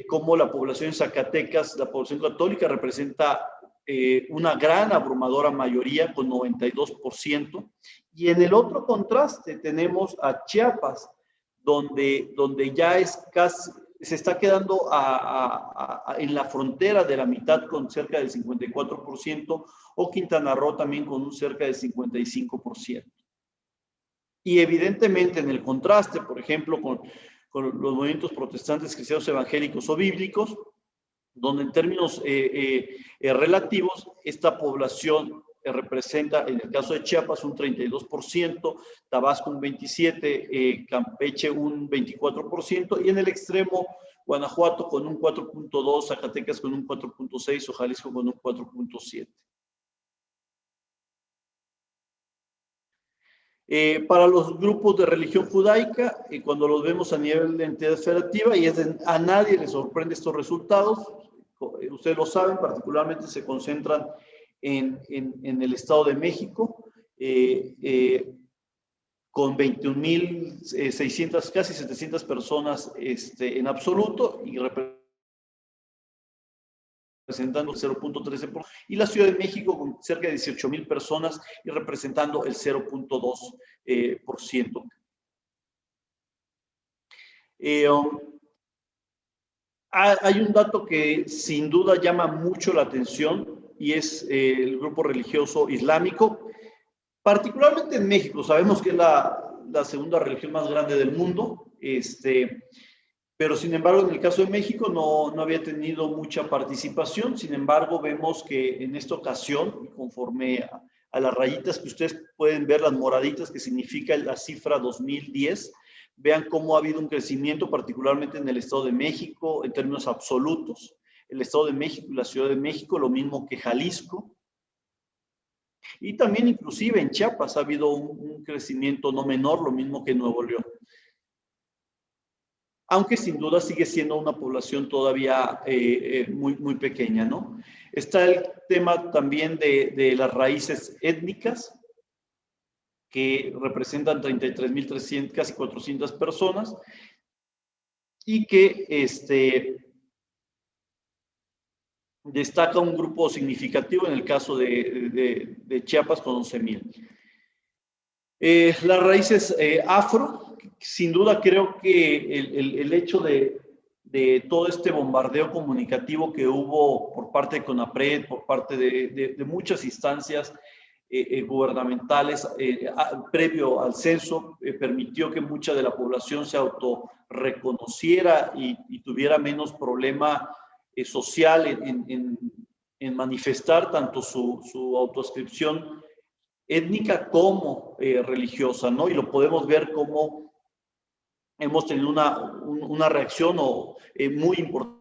cómo la población en Zacatecas, la población católica, representa una gran abrumadora mayoría con 92%. Y en el otro contraste tenemos a Chiapas, donde ya es casi, se está quedando en la frontera de la mitad con cerca del 54%, o Quintana Roo también con un cerca del 55%. Y evidentemente en el contraste, por ejemplo, con los movimientos protestantes, cristianos, evangélicos o bíblicos, donde en términos relativos, esta población representa, en el caso de Chiapas, un 32%, Tabasco un 27%, Campeche un 24%, y en el extremo, Guanajuato con un 4.2%, Zacatecas con un 4.6% o Jalisco con un 4.7%. Para los grupos de religión judaica, cuando los vemos a nivel de entidad federativa, y a nadie le sorprende estos resultados, ustedes lo saben, particularmente se concentran en el Estado de México, con 21.600, casi 700 personas en absoluto, y representando el 0.13%, y la Ciudad de México con cerca de 18.000 personas y representando el 0.2%. Hay un dato que sin duda llama mucho la atención, y es el grupo religioso islámico, particularmente en México. Sabemos que es la segunda religión más grande del mundo, pero sin embargo en el caso de México no había tenido mucha participación. Sin embargo, vemos que en esta ocasión, conforme a las rayitas que ustedes pueden ver, las moraditas, que significa la cifra 2010, vean cómo ha habido un crecimiento, particularmente en el Estado de México, en términos absolutos. El Estado de México y la Ciudad de México, lo mismo que Jalisco. Y también inclusive en Chiapas ha habido un crecimiento no menor, lo mismo que en Nuevo León. Aunque sin duda sigue siendo una población todavía muy, muy pequeña, ¿no? Está el tema también de las raíces étnicas, que representan 33.300, casi 400 personas, y que destaca un grupo significativo en el caso de Chiapas con 11.000. Las raíces afro, sin duda creo que el hecho de todo este bombardeo comunicativo que hubo por parte de CONAPRED, por parte de muchas instancias gubernamentales previo al censo, permitió que mucha de la población se autorreconociera y tuviera menos problema social en manifestar tanto su autoascripción étnica como religiosa, ¿no? Y lo podemos ver como hemos tenido una reacción muy importante,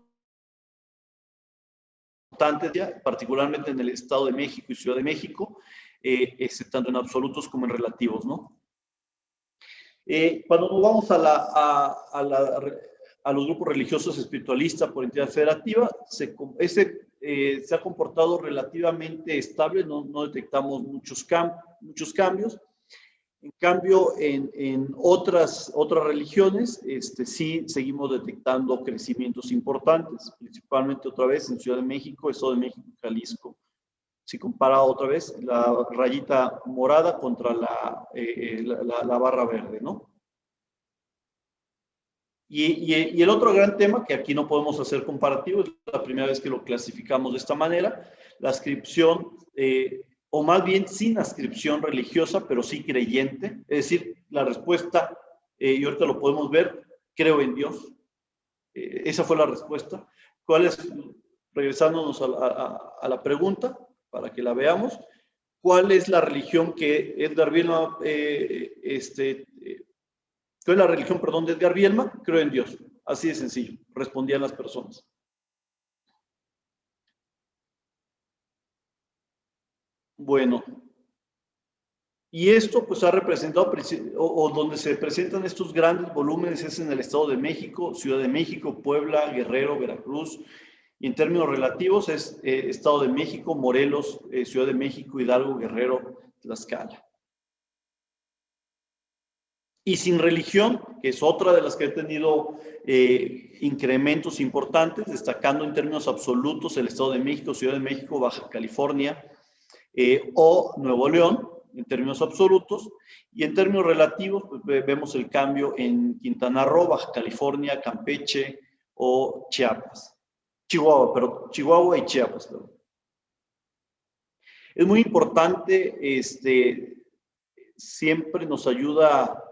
particularmente en el Estado de México y Ciudad de México, tanto en absolutos como en relativos, ¿no? Cuando nos vamos a los grupos religiosos espiritualistas por entidad federativa, se ha comportado relativamente estable, no detectamos muchos cambios. En cambio, en otras religiones, sí seguimos detectando crecimientos importantes, principalmente otra vez en Ciudad de México, Estado de México y Jalisco. Si compara otra vez la rayita morada contra la barra verde, ¿no? Y el otro gran tema, que aquí no podemos hacer comparativo, es la primera vez que lo clasificamos de esta manera, la ascripción, o más bien sin ascripción religiosa, pero sí creyente, es decir, la respuesta y ahorita lo podemos ver, creo en Dios. Esa fue la respuesta. ¿Cuál es, regresándonos a la pregunta, para que la veamos, cuál es la religión que Edgar Bielma, cuál es la religión, perdón, de Edgar Bielma? Creo en Dios. Así de sencillo, respondían las personas. Bueno, y esto pues ha representado, o donde se presentan estos grandes volúmenes es en el Estado de México, Ciudad de México, Puebla, Guerrero, Veracruz, y en términos relativos es Estado de México, Morelos, Ciudad de México, Hidalgo, Guerrero, Tlaxcala. Y sin religión, que es otra de las que ha tenido incrementos importantes, destacando en términos absolutos el Estado de México, Ciudad de México, Baja California o Nuevo León, en términos absolutos, y en términos relativos, pues vemos el cambio en Quintana Roo, Baja California, Campeche o Chiapas. Chihuahua y Chiapas, perdón. Es muy importante, siempre nos ayuda,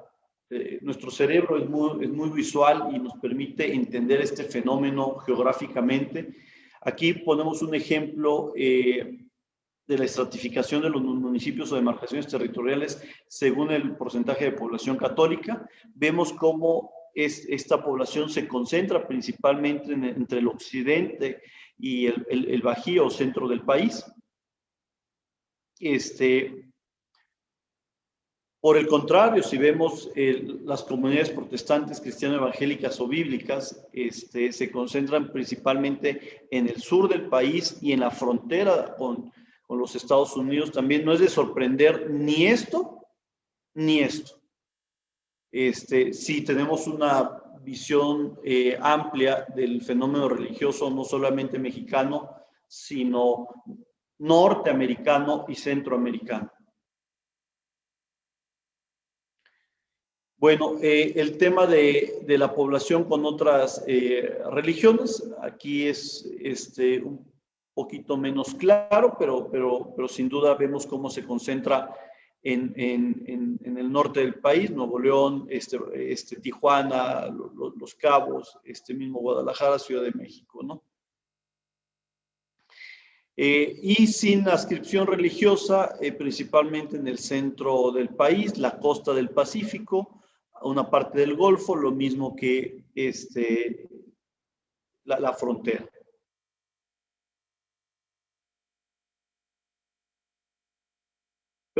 nuestro cerebro es muy visual y nos permite entender este fenómeno geográficamente. Aquí ponemos un ejemplo de la estratificación de los municipios o demarcaciones territoriales según el porcentaje de población católica. Vemos cómo esta población se concentra principalmente entre el occidente y el Bajío o centro del país. Por el contrario, si vemos las comunidades protestantes, cristianas, evangélicas o bíblicas, se concentran principalmente en el sur del país y en la frontera con los Estados Unidos. También no es de sorprender ni esto, ni esto. Sí tenemos una visión amplia del fenómeno religioso, no solamente mexicano, sino norteamericano y centroamericano. Bueno, el tema de la población con otras religiones, aquí es un poquito menos claro, pero sin duda vemos cómo se concentra en el norte del país, Nuevo León, Tijuana, Los Cabos, mismo Guadalajara, Ciudad de México, ¿no? Y sin adscripción religiosa, principalmente en el centro del país, la costa del Pacífico, una parte del Golfo, lo mismo que la frontera.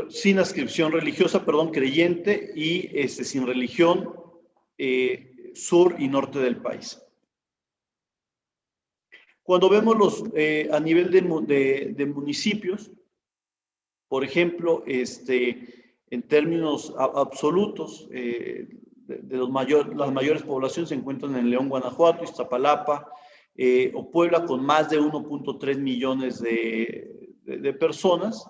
Sin adscripción religiosa, perdón, creyente, y sin religión, sur y norte del país. Cuando vemos a nivel de municipios, por ejemplo, en términos absolutos, las mayores poblaciones se encuentran en León, Guanajuato, Iztapalapa o Puebla, con más de 1.3 millones de personas.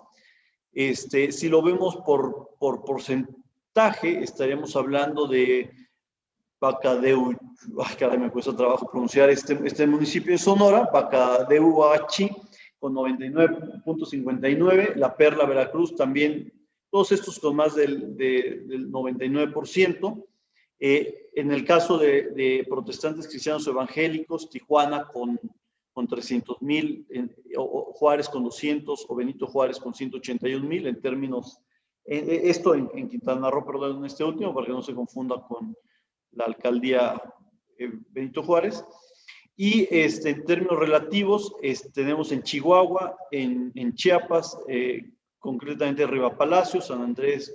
Si lo vemos por porcentaje, estaríamos hablando de Bacadeu, caray, me cuesta trabajo pronunciar este municipio de Sonora, Bacadeuachi, con 99.59, La Perla, Veracruz, también, todos estos con más del 99%. En el caso de protestantes cristianos evangélicos, Tijuana con 300,000, o Juárez con 200, o Benito Juárez con 181,000 en términos, esto en Quintana Roo, perdón, en este último, para que no se confunda con la alcaldía Benito Juárez. Y en términos relativos, tenemos en Chihuahua, en Chiapas, concretamente Riva Palacio, San Andrés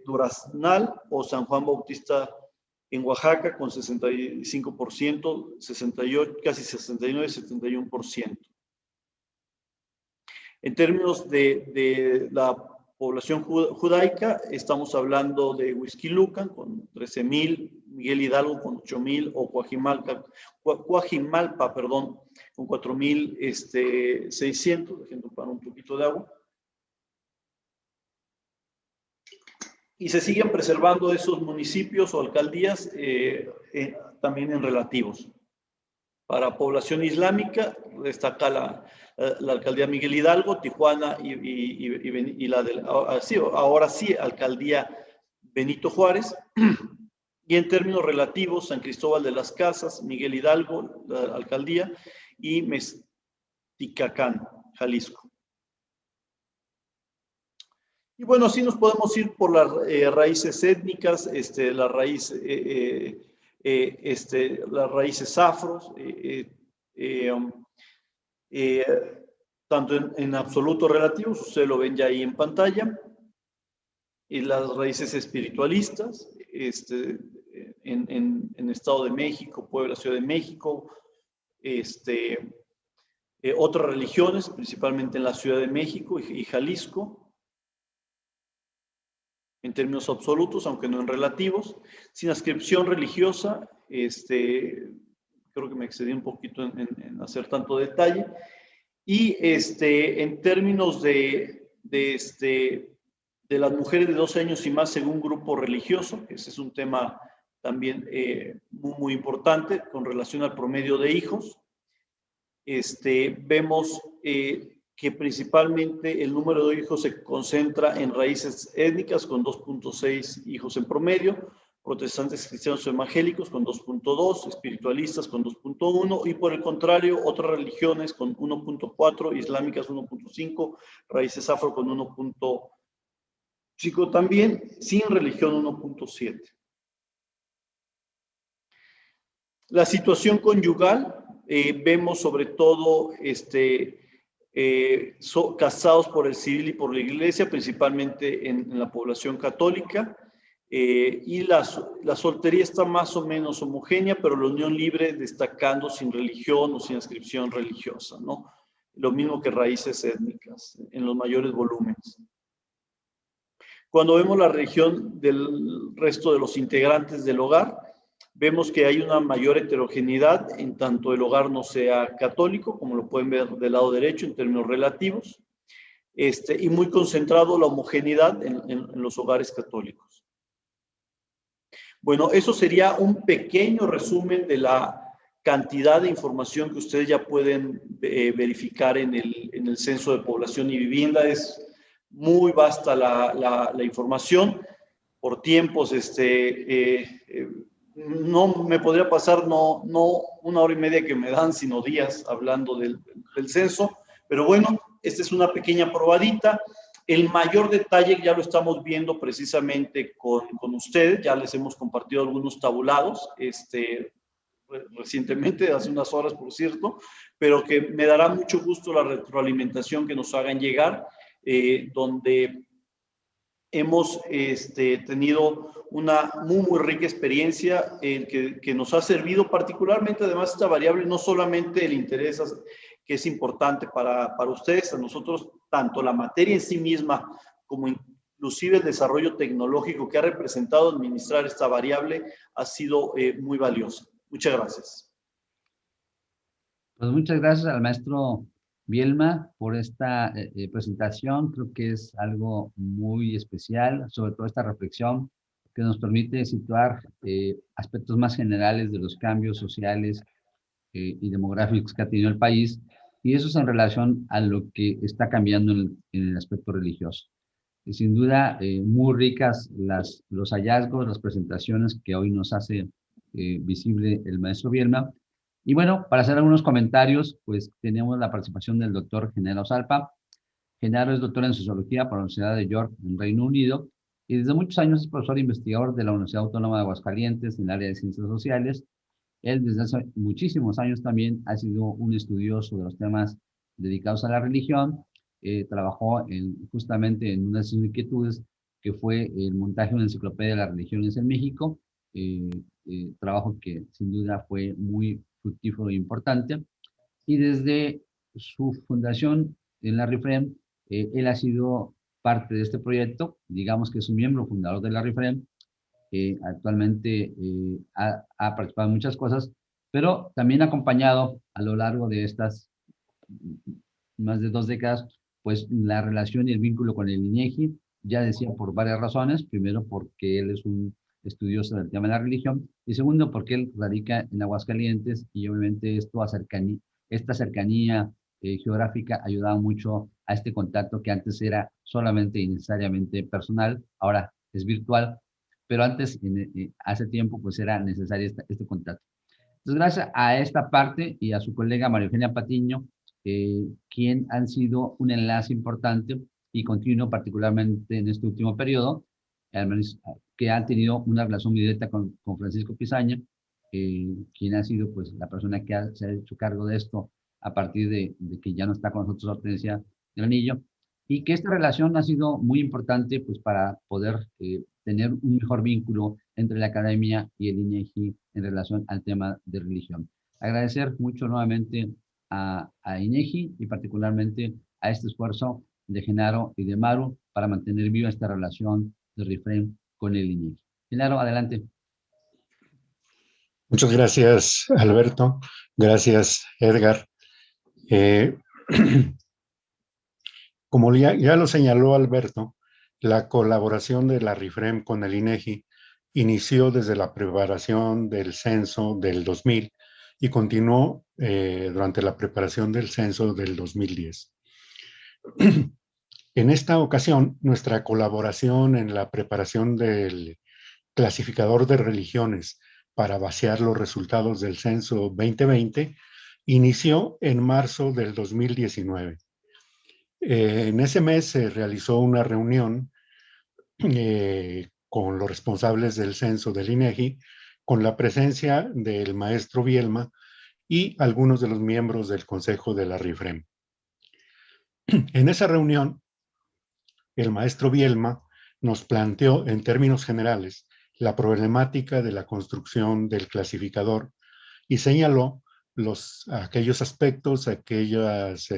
Duraznal o San Juan Bautista en Oaxaca con 65%, 68, casi 69, 71%. En términos de la población judaica, estamos hablando de Huixquilucan con 13,000, Miguel Hidalgo con 8,000, o Coajimalpa, perdón, con 4,600. Dejen tomar un poquito de agua. Y se siguen preservando esos municipios o alcaldías también en relativos. Para población islámica, destaca la alcaldía Miguel Hidalgo, Tijuana y la ahora sí, alcaldía Benito Juárez, y en términos relativos, San Cristóbal de las Casas, Miguel Hidalgo, la alcaldía, y Mexticacán, Jalisco. Y bueno, así nos podemos ir por las raíces étnicas, las raíces afros, tanto en absolutos relativos, ustedes lo ven ya ahí en pantalla, y las raíces espiritualistas, en Estado de México, Puebla, Ciudad de México, otras religiones, principalmente en la Ciudad de México y Jalisco, en términos absolutos, aunque no en relativos, sin adscripción religiosa, creo que me excedí un poquito en hacer tanto detalle, y en términos de las mujeres de 12 años y más según grupo religioso, ese es un tema también muy, muy importante con relación al promedio de hijos. Vemos que principalmente el número de hijos se concentra en raíces étnicas con 2.6 hijos en promedio, protestantes, cristianos o evangélicos con 2.2, espiritualistas con 2.1 y por el contrario otras religiones con 1.4, islámicas 1.5, raíces afro con 1.5 también, sin religión 1.7. La situación conyugal, vemos sobre todo casados por el civil y por la iglesia, principalmente en la población católica, y la soltería está más o menos homogénea, pero la unión libre destacando sin religión o sin inscripción religiosa, ¿no? Lo mismo que raíces étnicas en los mayores volúmenes. Cuando vemos la religión del resto de los integrantes del hogar, vemos que hay una mayor heterogeneidad en tanto el hogar no sea católico, como lo pueden ver del lado derecho en términos relativos, y muy concentrado la homogeneidad en los hogares católicos. Bueno, eso sería un pequeño resumen de la cantidad de información que ustedes ya pueden verificar en el Censo de Población y Vivienda. Es muy vasta la información. Por tiempos, no me podría pasar no 1 hora y media que me dan, sino días hablando del censo. Pero bueno, esta es una pequeña probadita. El mayor detalle ya lo estamos viendo precisamente con ustedes. Ya les hemos compartido algunos tabulados recientemente, hace unas horas, por cierto, pero que me dará mucho gusto la retroalimentación que nos hagan llegar, donde hemos tenido una muy, muy rica experiencia que nos ha servido particularmente, además, esta variable, no solamente el interés que es importante para ustedes, a nosotros, tanto la materia en sí misma como inclusive el desarrollo tecnológico que ha representado administrar esta variable ha sido muy valiosa. Muchas gracias. Pues muchas gracias al maestro Bielma por esta presentación. Creo que es algo muy especial, sobre todo esta reflexión que nos permite situar aspectos más generales de los cambios sociales y demográficos que ha tenido el país, y eso es en relación a lo que está cambiando en el aspecto religioso. Y sin duda, muy ricas los hallazgos, las presentaciones que hoy nos hace visible el maestro Bielma. Y bueno, para hacer algunos comentarios, pues tenemos la participación del doctor Genaro Salpa. Genaro es doctor en Sociología por la Universidad de York, en Reino Unido, y desde muchos años es profesor investigador de la Universidad Autónoma de Aguascalientes en el área de Ciencias Sociales. Él desde hace muchísimos años también ha sido un estudioso de los temas dedicados a la religión. Trabajó justamente en una de sus inquietudes, que fue el montaje de una enciclopedia de las religiones en México, trabajo que sin duda fue muy fructífero e importante. Y desde su fundación en la RIFREM, él ha sido parte de este proyecto, digamos que es un miembro fundador de la RIFREM. Actualmente ha participado en muchas cosas, pero también ha acompañado a lo largo de estas más de 2 décadas, pues la relación y el vínculo con el INEGI, ya decía, por varias razones. Primero, porque él es un estudioso del tema de la religión, y segundo, porque él radica en Aguascalientes, y obviamente esta cercanía geográfica ayudaba mucho a este contacto que antes era solamente y necesariamente personal, ahora es virtual, pero antes, hace tiempo, pues era necesario este contacto. Entonces, gracias a esta parte y a su colega María Eugenia Patiño, quien han sido un enlace importante y continuo, particularmente en este último periodo, al menos, que ha tenido una relación muy directa con Francisco Pizaña, quien ha sido pues la persona que se ha hecho cargo de esto a partir de que ya no está con nosotros Hortensia Granillo, y que esta relación ha sido muy importante pues para poder tener un mejor vínculo entre la academia y el INEGI en relación al tema de religión. Agradecer mucho nuevamente a INEGI y particularmente a este esfuerzo de Genaro y de Maru para mantener viva esta relación de RIFREM con el INEGI. Genaro, adelante. Muchas gracias, Alberto. Gracias, Edgar. Como ya lo señaló Alberto, la colaboración de la RIFREM con el INEGI inició desde la preparación del censo del 2000 y continuó durante la preparación del censo del 2010. En esta ocasión, nuestra colaboración en la preparación del clasificador de religiones para vaciar los resultados del censo 2020 inició en marzo del 2019. En ese mes se realizó una reunión con los responsables del censo del INEGI, con la presencia del maestro Bielma y algunos de los miembros del consejo de la RIFREM. En esa reunión, el maestro Bielma nos planteó en términos generales la problemática de la construcción del clasificador y señaló aquellos aspectos, aquellos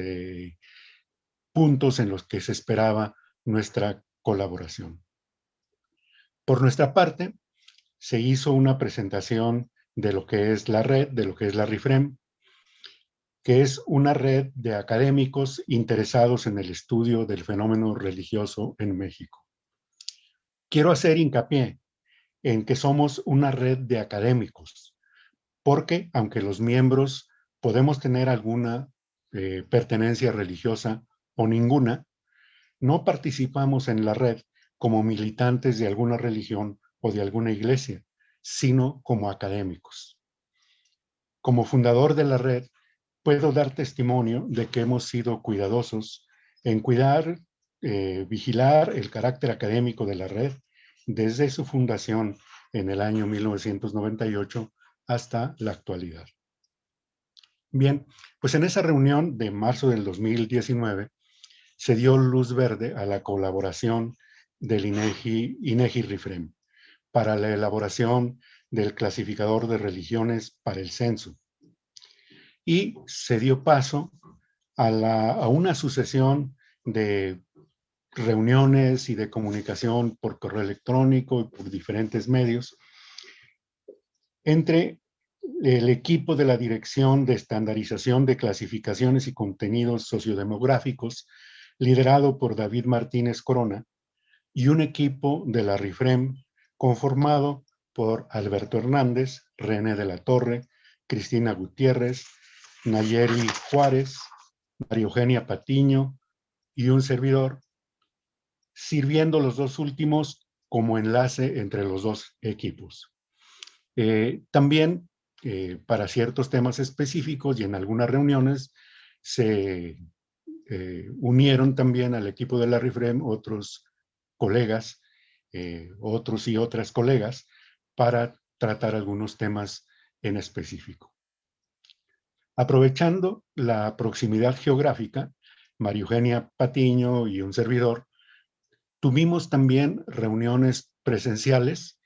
puntos en los que se esperaba nuestra colaboración. Por nuestra parte, se hizo una presentación de lo que es la red, de lo que es la RIFREM, que es una red de académicos interesados en el estudio del fenómeno religioso en México. Quiero hacer hincapié en que somos una red de académicos, porque aunque los miembros podemos tener alguna pertenencia religiosa o ninguna, no participamos en la red como militantes de alguna religión o de alguna iglesia, sino como académicos. Como fundador de la red, puedo dar testimonio de que hemos sido cuidadosos en cuidar, vigilar el carácter académico de la red desde su fundación en el año 1998 hasta la actualidad. Bien, pues en esa reunión de marzo del 2019 se dio luz verde a la colaboración del INEGI RIFREM para la elaboración del clasificador de religiones para el censo. Y se dio paso a una sucesión de reuniones y de comunicación por correo electrónico y por diferentes medios entre el equipo de la Dirección de Estandarización de Clasificaciones y Contenidos Sociodemográficos, liderado por David Martínez Corona, y un equipo de la RIFREM conformado por Alberto Hernández, René de la Torre, Cristina Gutiérrez, Nayeli Juárez, María Eugenia Patiño y un servidor, sirviendo los dos últimos como enlace entre los dos equipos. También para ciertos temas específicos y en algunas reuniones se unieron también al equipo de la RIFREM otros colegas, otros y otras colegas, para tratar algunos temas en específico. Aprovechando la proximidad geográfica, María Eugenia Patiño y un servidor, tuvimos también reuniones presenciales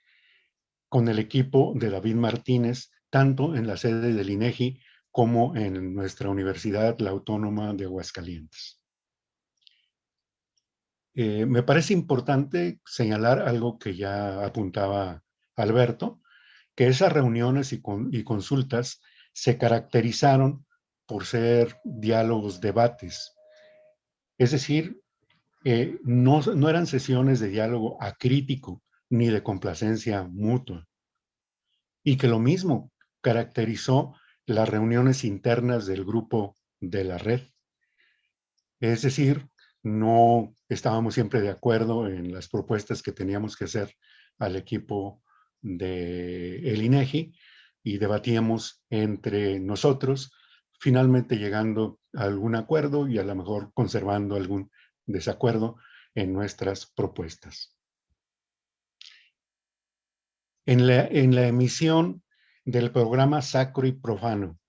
con el equipo de David Martínez, tanto en la sede del INEGI como en nuestra universidad, la Autónoma de Aguascalientes. Me parece importante señalar algo que ya apuntaba Alberto, que esas reuniones y consultas se caracterizaron por ser diálogos, debates. Es decir, no eran sesiones de diálogo acrítico ni de complacencia mutua. Y que lo mismo caracterizó las reuniones internas del grupo de la red. Es decir, no estábamos siempre de acuerdo en las propuestas que teníamos que hacer al equipo del INEGI y debatíamos entre nosotros, finalmente llegando a algún acuerdo y a lo mejor conservando algún desacuerdo en nuestras propuestas. En la emisión del programa Sacro y Profano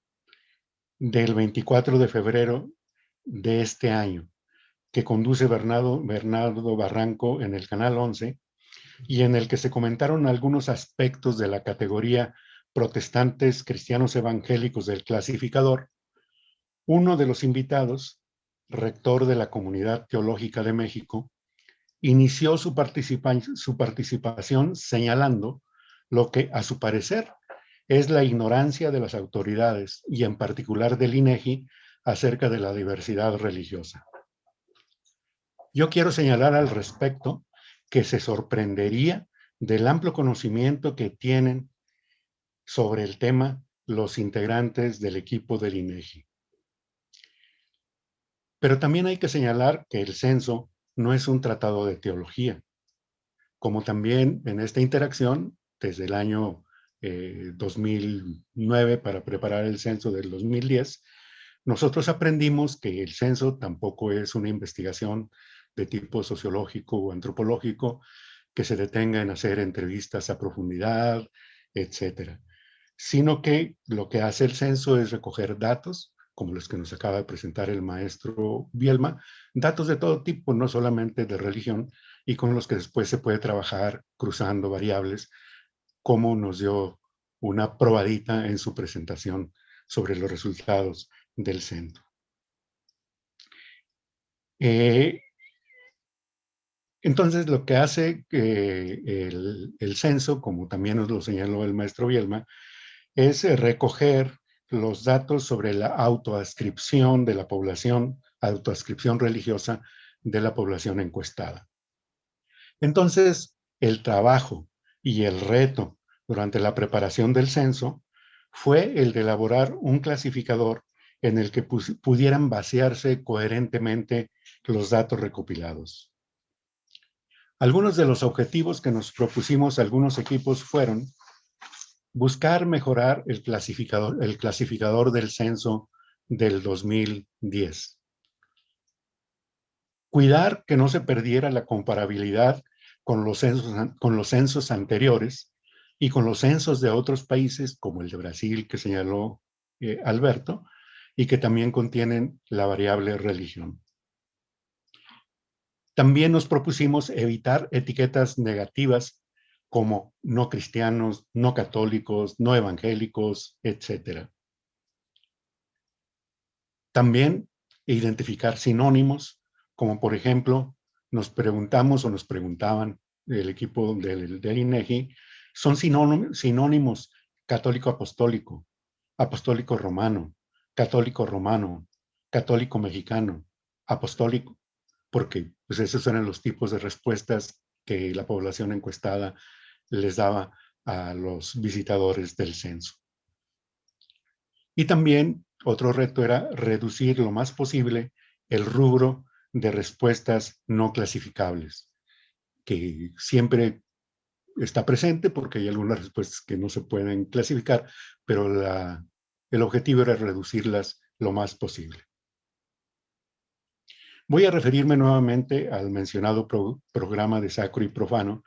del 24 de febrero de este año, que conduce Bernardo Barranco en el Canal 11, y en el que se comentaron algunos aspectos de la categoría protestantes cristianos evangélicos del clasificador, uno de los invitados, rector de la Comunidad Teológica de México, inició su participación señalando lo que, a su parecer, es la ignorancia de las autoridades y en particular del INEGI acerca de la diversidad religiosa. Yo quiero señalar al respecto que se sorprendería del amplio conocimiento que tienen sobre el tema los integrantes del equipo del INEGI. Pero también hay que señalar que el censo no es un tratado de teología, como también en esta interacción, desde el año 2009 para preparar el censo del 2010, nosotros aprendimos que el censo tampoco es una investigación de tipo sociológico o antropológico que se detenga en hacer entrevistas a profundidad, etcétera, sino que lo que hace el censo es recoger datos, como los que nos acaba de presentar el maestro Bielma, datos de todo tipo, no solamente de religión, y con los que después se puede trabajar cruzando variables, como nos dio una probadita en su presentación sobre los resultados del censo. Entonces, lo que hace el censo, como también nos lo señaló el maestro Bielma, es recoger los datos sobre la autoascripción de la población, autoascripción religiosa de la población encuestada. Entonces, el trabajo y el reto durante la preparación del censo fue el de elaborar un clasificador en el que pudieran vaciarse coherentemente los datos recopilados. Algunos de los objetivos que nos propusimos algunos equipos fueron buscar mejorar el clasificador del censo del 2010. Cuidar que no se perdiera la comparabilidad con los censos anteriores y con los censos de otros países, como el de Brasil, que señaló Alberto, y que también contienen la variable religión. También nos propusimos evitar etiquetas negativas como no cristianos, no católicos, no evangélicos, etc. También identificar sinónimos, como por ejemplo, nos preguntamos o nos preguntaban el equipo del INEGI, son sinónimos católico apostólico, apostólico romano, católico mexicano, apostólico, porque pues esos eran los tipos de respuestas que la población encuestada les daba a los visitadores del censo. Y también otro reto era reducir lo más posible el rubro de respuestas no clasificables, que siempre está presente porque hay algunas respuestas que no se pueden clasificar, pero el objetivo era reducirlas lo más posible. Voy a referirme nuevamente al mencionado programa de Sacro y Profano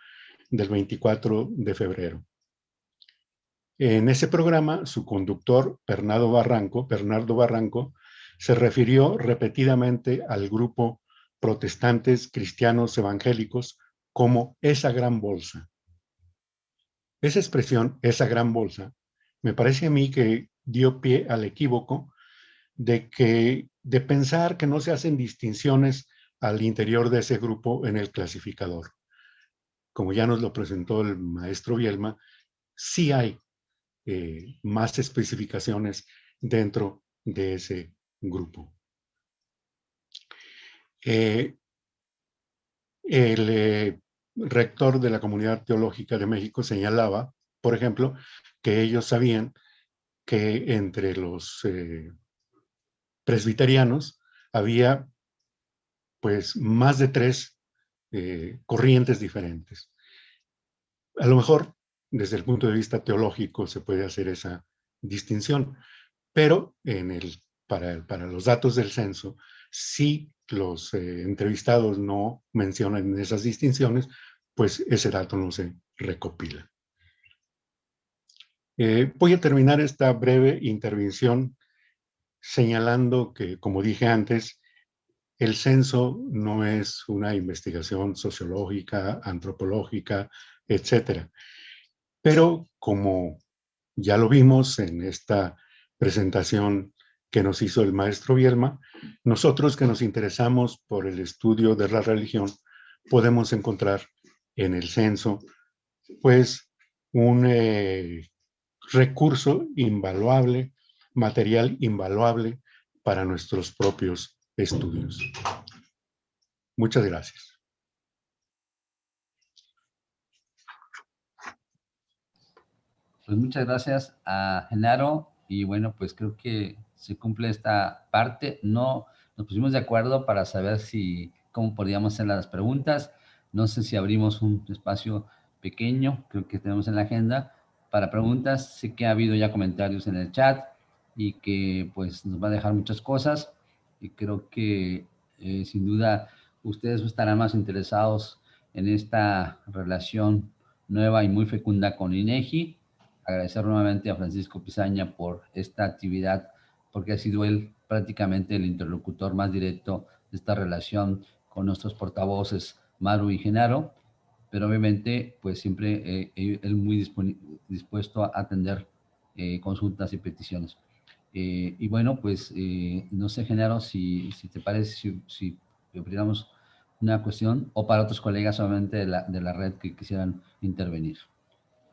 del 24 de febrero. En ese programa, su conductor, Bernardo Barranco, se refirió repetidamente al grupo protestantes cristianos evangélicos como esa gran bolsa. Esa expresión, esa gran bolsa, me parece a mí que dio pie al equívoco de pensar que no se hacen distinciones al interior de ese grupo en el clasificador. Como ya nos lo presentó el maestro Bielma, sí hay más especificaciones dentro de ese grupo. El rector de la Comunidad Teológica de México señalaba, por ejemplo, que ellos sabían que entre los presbiterianos había pues más de 3 corrientes diferentes. A lo mejor, desde el punto de vista teológico, se puede hacer esa distinción, pero para los datos del censo, si los entrevistados no mencionan esas distinciones, pues ese dato no se recopila. Voy a terminar esta breve intervención señalando que, como dije antes, el censo no es una investigación sociológica, antropológica, etcétera. Pero como ya lo vimos en esta presentación que nos hizo el maestro Bielma, nosotros que nos interesamos por el estudio de la religión, podemos encontrar en el censo, pues, un recurso invaluable, material invaluable para nuestros propios estudios. Muchas gracias. Pues muchas gracias a Genaro y bueno, pues creo que se cumple esta parte. No nos pusimos de acuerdo para saber cómo podíamos hacer las preguntas. No sé si abrimos un espacio pequeño, creo que tenemos en la agenda, para preguntas. Sé que ha habido ya comentarios en el chat y que pues nos va a dejar muchas cosas y creo que sin duda ustedes estarán más interesados en esta relación nueva y muy fecunda con INEGI. Agradecer nuevamente a Francisco Pisaña por esta actividad, porque ha sido él prácticamente el interlocutor más directo de esta relación con nuestros portavoces, Maru y Genaro, pero obviamente, pues siempre él muy dispuesto a atender consultas y peticiones. Y bueno, pues no sé, Genaro, si te parece, si abriéramos una cuestión, o para otros colegas obviamente de la red que quisieran intervenir.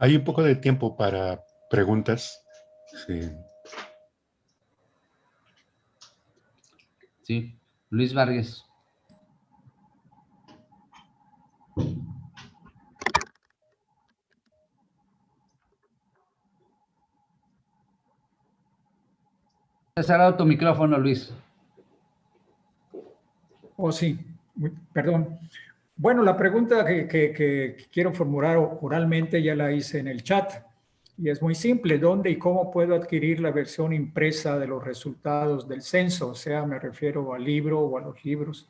Hay un poco de tiempo para preguntas. Sí. Sí, Luis Vargas. Has cerrado tu micrófono, Luis. Oh, sí, perdón. Bueno, la pregunta que quiero formular oralmente ya la hice en el chat y es muy simple. ¿Dónde y cómo puedo adquirir la versión impresa de los resultados del censo? O sea, me refiero al libro o a los libros.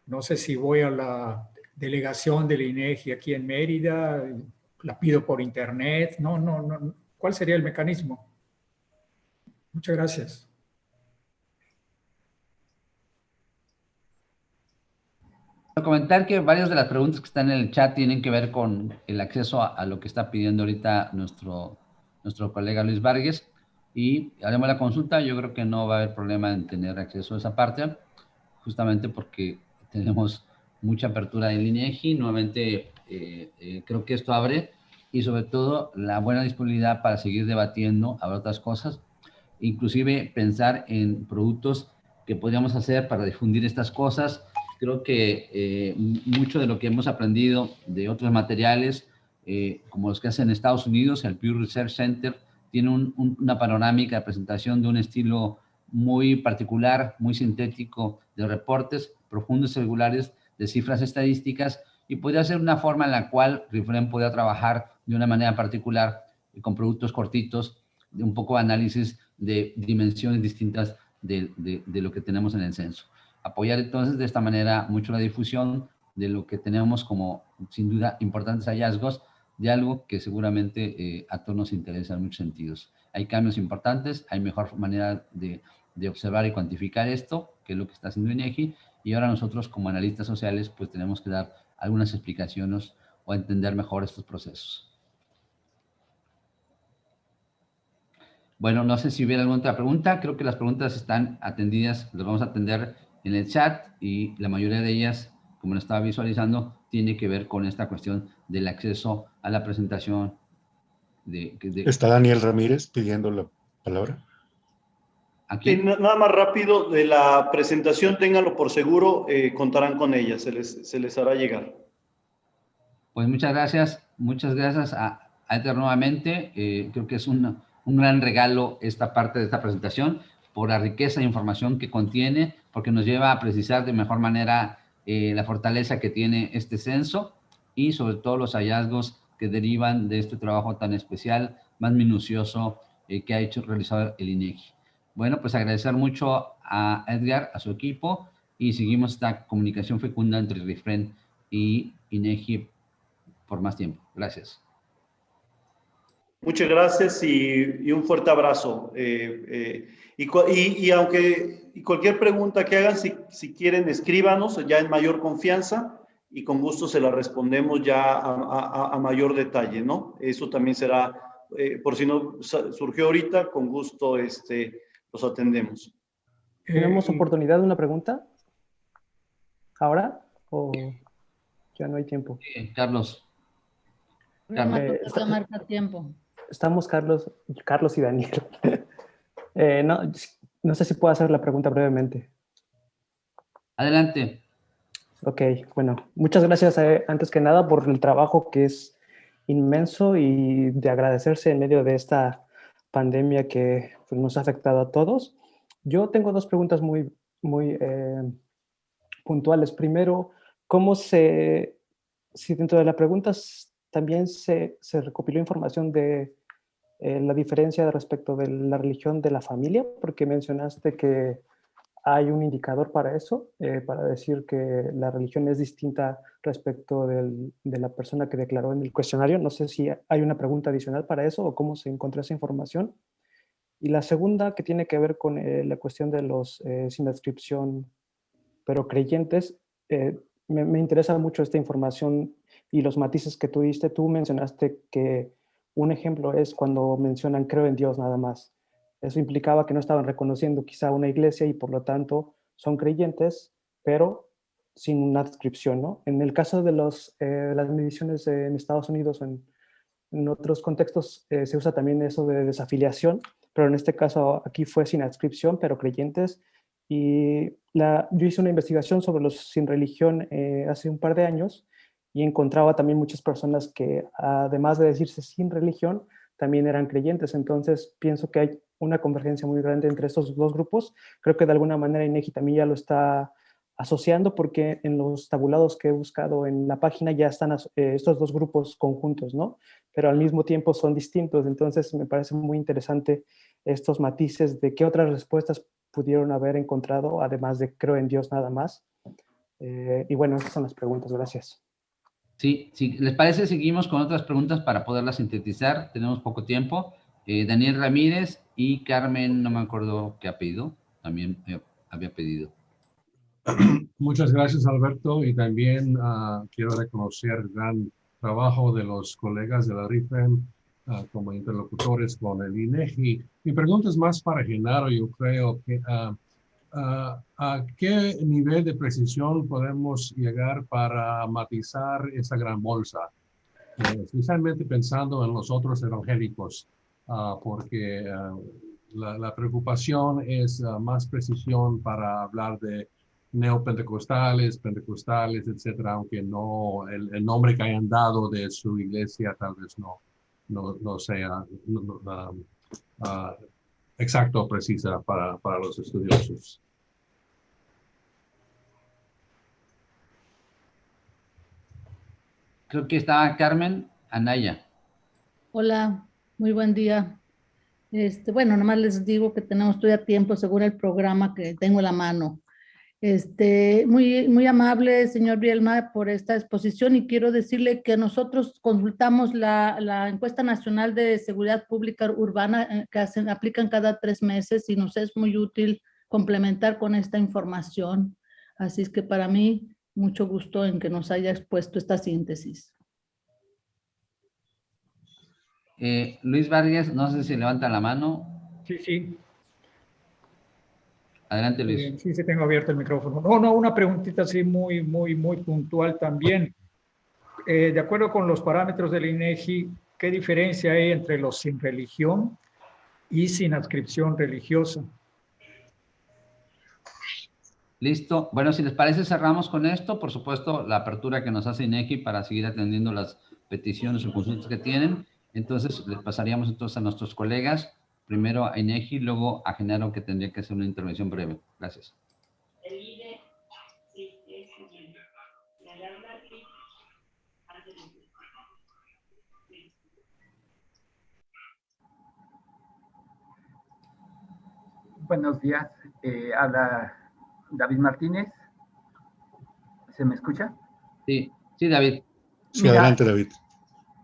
No sé si voy a la delegación del INEGI aquí en Mérida, la pido por internet. No. ¿Cuál sería el mecanismo? Muchas gracias. Comentar que varias de las preguntas que están en el chat tienen que ver con el acceso a lo que está pidiendo ahorita nuestro colega Luis Vargas, y haremos la consulta. Yo creo que no va a haber problema en tener acceso a esa parte, justamente porque tenemos mucha apertura en INEGI. Nuevamente, creo que esto abre, y sobre todo la buena disponibilidad para seguir debatiendo a otras cosas, inclusive pensar en productos que podríamos hacer para difundir estas cosas. Creo que mucho de lo que hemos aprendido de otros materiales, como los que hacen en Estados Unidos, el Pew Research Center tiene una panorámica de presentación de un estilo muy particular, muy sintético, de reportes profundos y regulares de cifras estadísticas, y podría ser una forma en la cual RIFREM podría trabajar de una manera particular con productos cortitos, de un poco de análisis de dimensiones distintas de lo que tenemos en el censo. Apoyar entonces de esta manera mucho la difusión de lo que tenemos como, sin duda, importantes hallazgos de algo que seguramente a todos nos interesa en muchos sentidos. Hay cambios importantes, hay mejor manera de observar y cuantificar esto, que es lo que está haciendo INEGI, y ahora nosotros como analistas sociales pues tenemos que dar algunas explicaciones o entender mejor estos procesos. Bueno, no sé si hubiera alguna otra pregunta. Creo que las preguntas están atendidas, las vamos a atender en el chat, y la mayoría de ellas, como lo estaba visualizando, tiene que ver con esta cuestión del acceso a la presentación. ¿Está Daniel Ramírez pidiendo la palabra? Sí, nada más rápido, de la presentación, ténganlo por seguro, contarán con ella, se les hará llegar. Pues muchas gracias a Ether nuevamente. Creo que es un gran regalo esta parte de esta presentación, por la riqueza de información que contiene, porque nos lleva a precisar de mejor manera la fortaleza que tiene este censo, y sobre todo los hallazgos que derivan de este trabajo tan especial, más minucioso que ha realizado el INEGI. Bueno, pues agradecer mucho a Edgar, a su equipo, y seguimos esta comunicación fecunda entre RIFREN y INEGI por más tiempo. Gracias. Muchas gracias y un fuerte abrazo. Y aunque cualquier pregunta que hagan, si quieren, escríbanos ya en mayor confianza y con gusto se la respondemos ya a mayor detalle, ¿no? Eso también será, por si no surgió ahorita, con gusto los atendemos. ¿Tenemos oportunidad de una pregunta? ¿Ahora? ¿O ya no hay tiempo? Sí, Carlos. Marca tiempo. Estamos Carlos y Daniel. No sé si puedo hacer la pregunta brevemente. Adelante. Ok, bueno, muchas gracias antes que nada por el trabajo que es inmenso y de agradecerse en medio de esta pandemia que pues, nos ha afectado a todos. Yo tengo dos preguntas muy puntuales. Primero, si dentro de las preguntas también se recopiló información de la diferencia respecto de la religión de la familia, porque mencionaste que hay un indicador para eso, para decir que la religión es distinta respecto de la persona que declaró en el cuestionario. No sé si hay una pregunta adicional para eso o cómo se encontró esa información. Y la segunda, que tiene que ver con la cuestión de los sin adscripción, pero creyentes. Me interesa mucho esta información y los matices que tú diste. Tú mencionaste que un ejemplo es cuando mencionan creo en Dios nada más. Eso implicaba que no estaban reconociendo quizá una iglesia y por lo tanto son creyentes, pero sin una adscripción, ¿no? En el caso de las mediciones en Estados Unidos o en otros contextos se usa también eso de desafiliación, pero en este caso aquí fue sin adscripción, pero creyentes. Y yo hice una investigación sobre los sin religión hace un par de años y encontraba también muchas personas que, además de decirse sin religión, también eran creyentes. Entonces, pienso que hay una convergencia muy grande entre estos dos grupos. Creo que de alguna manera INEGI también ya lo está asociando porque en los tabulados que he buscado en la página ya están estos dos grupos conjuntos, ¿no? Pero al mismo tiempo son distintos. Entonces, me parece muy interesante estos matices de qué otras respuestas pudieron haber encontrado, además de creo en Dios nada más. Y bueno, esas son las preguntas. Gracias. Sí, sí, ¿les parece? Seguimos con otras preguntas para poderlas sintetizar. Tenemos poco tiempo. Daniel Ramírez y Carmen, no me acuerdo qué apellido, también había pedido. Muchas gracias, Alberto, y también quiero reconocer el gran trabajo de los colegas de la RIFREN como interlocutores con el INEGI. Mi pregunta es más para Genaro. Yo creo que ¿a qué nivel de precisión podemos llegar para matizar esa gran bolsa? Especialmente pensando en los otros evangélicos, porque la preocupación es más precisión para hablar de neopentecostales, pentecostales, etcétera, aunque no el nombre que hayan dado de su iglesia tal vez no sea exacto o precisa para los estudiosos. Creo que estaba Carmen Anaya. Hola, muy buen día. Bueno, nomás les digo que tenemos todavía tiempo según el programa que tengo en la mano. Muy amable, señor Bielma, por esta exposición y quiero decirle que nosotros consultamos la encuesta nacional de seguridad pública urbana que aplican cada 3 meses y nos es muy útil complementar con esta información. Así es que para mí, mucho gusto en que nos haya expuesto esta síntesis. Luis Vargas, no sé si levanta la mano. Sí, sí. Adelante, Luis. Sí, sí, tengo abierto el micrófono. No, una preguntita así muy puntual también. De acuerdo con los parámetros del INEGI, ¿qué diferencia hay entre los sin religión y sin adscripción religiosa? Listo. Bueno, si les parece, cerramos con esto. Por supuesto, la apertura que nos hace INEGI para seguir atendiendo las peticiones o consultas que tienen. Entonces, les pasaríamos entonces a nuestros colegas, primero a INEGI, luego a Genaro, que tendría que hacer una intervención breve. Gracias. Buenos días, habla David Martínez. ¿Se me escucha? Sí, sí, David. Sí, Mira, adelante, David.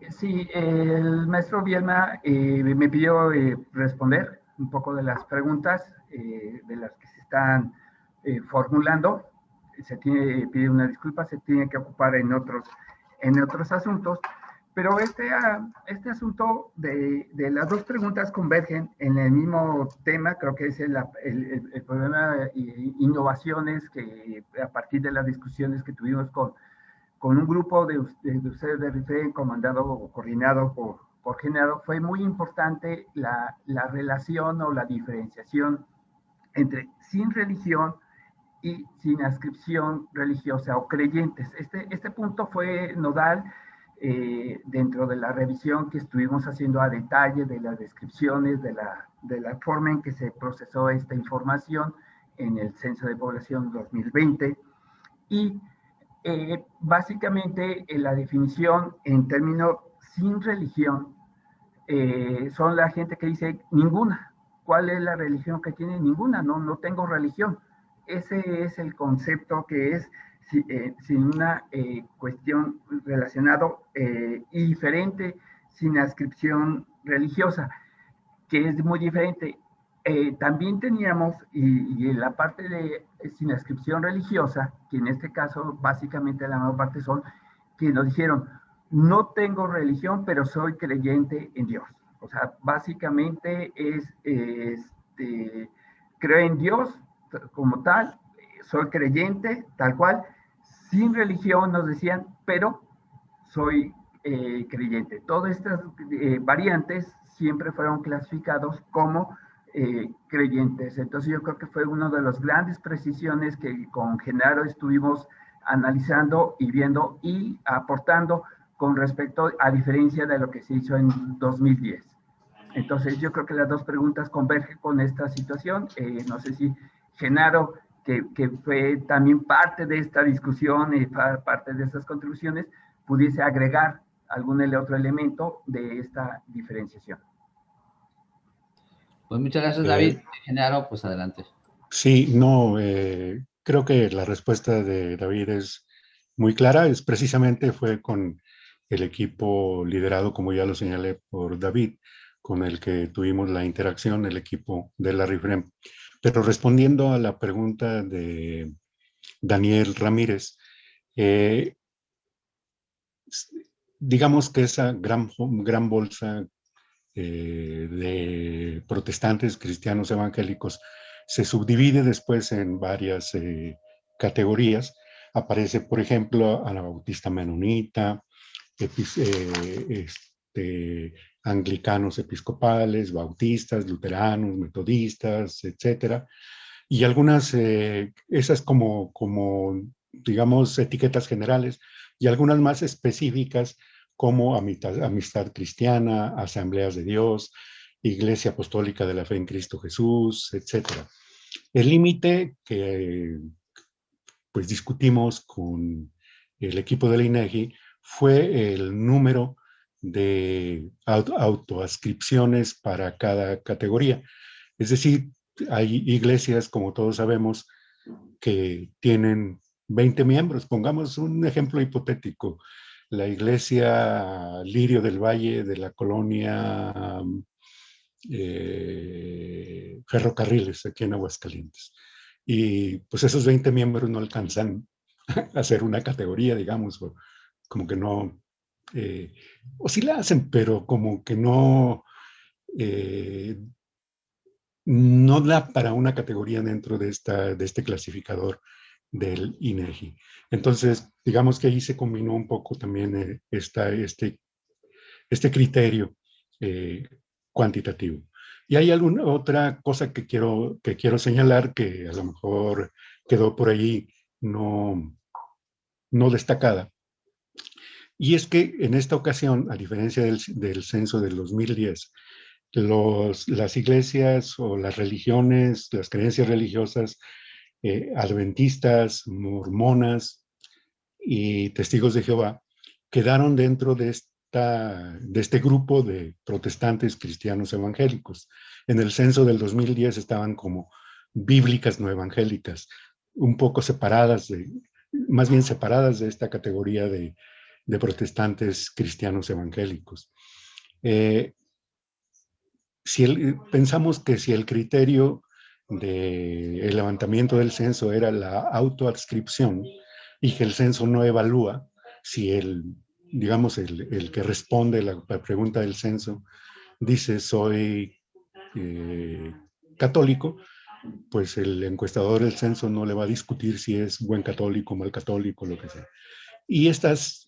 sí, el maestro Bielma me pidió responder un poco de las preguntas de las que se están formulando. Pide una disculpa, se tiene que ocupar en otros asuntos. Pero este asunto de las dos preguntas convergen en el mismo tema, creo que es el problema de innovaciones que a partir de las discusiones que tuvimos con un grupo de ustedes de RIFREM, comandado o coordinado por Genaro, fue muy importante la relación o la diferenciación entre sin religión y sin adscripción religiosa o creyentes. Este punto fue nodal dentro de la revisión que estuvimos haciendo a detalle de las descripciones, de la forma en que se procesó esta información en el Censo de Población 2020. Y básicamente la definición en términos sin religión son la gente que dice ninguna. ¿Cuál es la religión que tiene? Ninguna, no tengo religión. Ese es el concepto que es sin una cuestión relacionado y diferente, sin adscripción religiosa, que es muy diferente. También teníamos, y en la parte de sin adscripción religiosa, que en este caso básicamente la mayor parte son, que nos dijeron, no tengo religión, pero soy creyente en Dios. O sea, básicamente creo en Dios como tal, soy creyente, tal cual, sin religión nos decían, pero soy creyente. Todas estas variantes siempre fueron clasificados como creyentes. Entonces yo creo que fue una de las grandes precisiones que con Genaro estuvimos analizando y viendo y aportando con respecto a diferencia de lo que se hizo en 2010. Entonces yo creo que las dos preguntas convergen con esta situación. No sé si Genaro, que fue también parte de esta discusión y parte de estas contribuciones, pudiese agregar algún otro elemento de esta diferenciación. Pues muchas gracias, David. Genaro, pues adelante. Sí, no, creo que la respuesta de David es muy clara. Precisamente fue con el equipo liderado, como ya lo señalé, por David, con el que tuvimos la interacción, el equipo de la RIFREM. Pero respondiendo a la pregunta de Daniel Ramírez, digamos que esa gran bolsa de protestantes, cristianos, evangélicos, se subdivide después en varias categorías. Aparece, por ejemplo, anabautista menonita, anglicanos episcopales, bautistas, luteranos, metodistas, etcétera. Y algunas, esas como, digamos, etiquetas generales, y algunas más específicas como Amistad Cristiana, Asambleas de Dios, Iglesia Apostólica de la Fe en Cristo Jesús, etcétera. El límite que pues discutimos con el equipo del INEGI fue el número de autoascripciones para cada categoría. Es decir, hay iglesias, como todos sabemos, que tienen 20 miembros. Pongamos un ejemplo hipotético. La iglesia Lirio del Valle de la colonia Ferrocarriles, aquí en Aguascalientes. Y pues esos 20 miembros no alcanzan a hacer una categoría, digamos, como que no, o sí la hacen, pero como que no, no da para una categoría dentro de este clasificador del INEGI. Entonces, digamos que ahí se combinó un poco también este criterio cuantitativo. Y hay alguna otra cosa que quiero señalar que a lo mejor quedó por ahí no destacada. Y es que en esta ocasión, a diferencia del censo del 2010, las iglesias o las religiones, las creencias religiosas adventistas, mormonas y testigos de Jehová quedaron dentro de este grupo de protestantes cristianos evangélicos. En el censo del 2010 estaban como bíblicas no evangélicas, un poco separadas, más bien separadas de esta categoría de protestantes cristianos evangélicos. Pensamos que si el criterio del levantamiento del censo era la autoadscripción y que el censo no evalúa si digamos, el que responde la pregunta del censo dice soy católico, pues el encuestador del censo no le va a discutir si es buen católico, mal católico, lo que sea. Y estas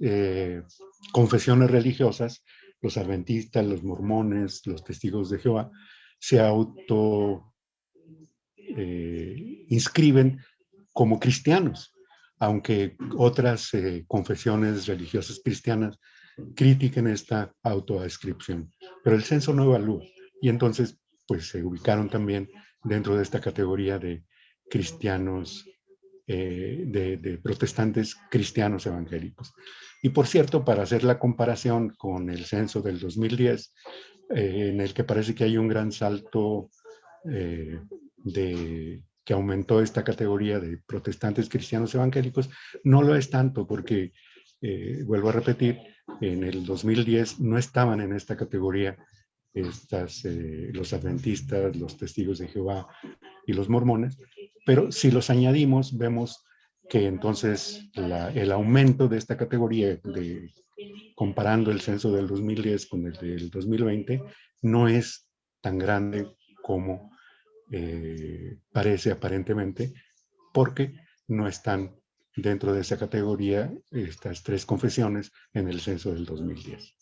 confesiones religiosas, los adventistas, los mormones, los testigos de Jehová, se inscriben como cristianos, aunque otras confesiones religiosas cristianas critiquen esta autoadscripción. Pero el censo no evalúa, y entonces pues se ubicaron también dentro de esta categoría de cristianos, de protestantes cristianos evangélicos. Y por cierto, para hacer la comparación con el censo del 2010, en el que parece que hay un gran salto que aumentó esta categoría de protestantes cristianos evangélicos, no lo es tanto porque, vuelvo a repetir, en el 2010 no estaban en esta categoría los adventistas, los testigos de Jehová y los mormones, pero si los añadimos, vemos que entonces el aumento de esta categoría, comparando el censo del 2010 con el del 2020, no es tan grande como parece aparentemente, porque no están dentro de esa categoría estas tres confesiones en el censo del 2010.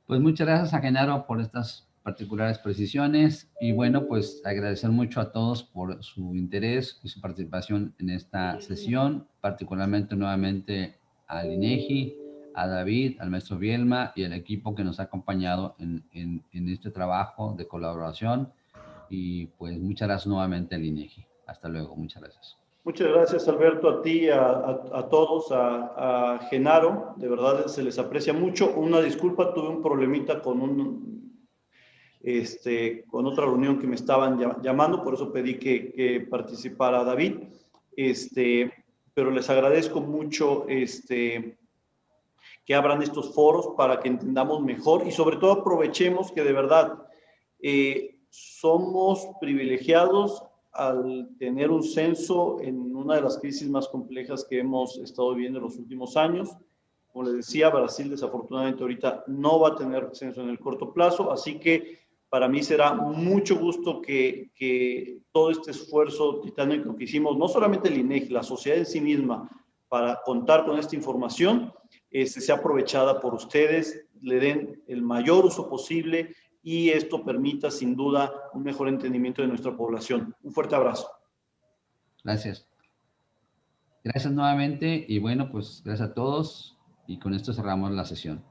Pues muchas gracias a Genaro por estas particulares precisiones y bueno, pues agradecer mucho a todos por su interés y su participación en esta sesión, particularmente nuevamente al INEGI, a David, al maestro Bielma y al equipo que nos ha acompañado en este trabajo de colaboración y pues muchas gracias nuevamente al INEGI. Hasta luego, muchas gracias. Muchas gracias, Alberto, a ti, a todos, a Genaro, de verdad se les aprecia mucho. Una disculpa, tuve un problemita con con otra reunión que me estaban llamando, por eso pedí que participara David, pero les agradezco mucho que abran estos foros para que entendamos mejor y sobre todo aprovechemos que de verdad somos privilegiados al tener un censo en una de las crisis más complejas que hemos estado viviendo en los últimos años. Como les decía, Brasil desafortunadamente ahorita no va a tener censo en el corto plazo, así que para mí será mucho gusto que todo este esfuerzo titánico que hicimos, no solamente el INEGI, la sociedad en sí misma, para contar con esta información, sea aprovechada por ustedes, le den el mayor uso posible y esto permita sin duda un mejor entendimiento de nuestra población. Un fuerte abrazo. Gracias. Gracias nuevamente y bueno, pues gracias a todos y con esto cerramos la sesión.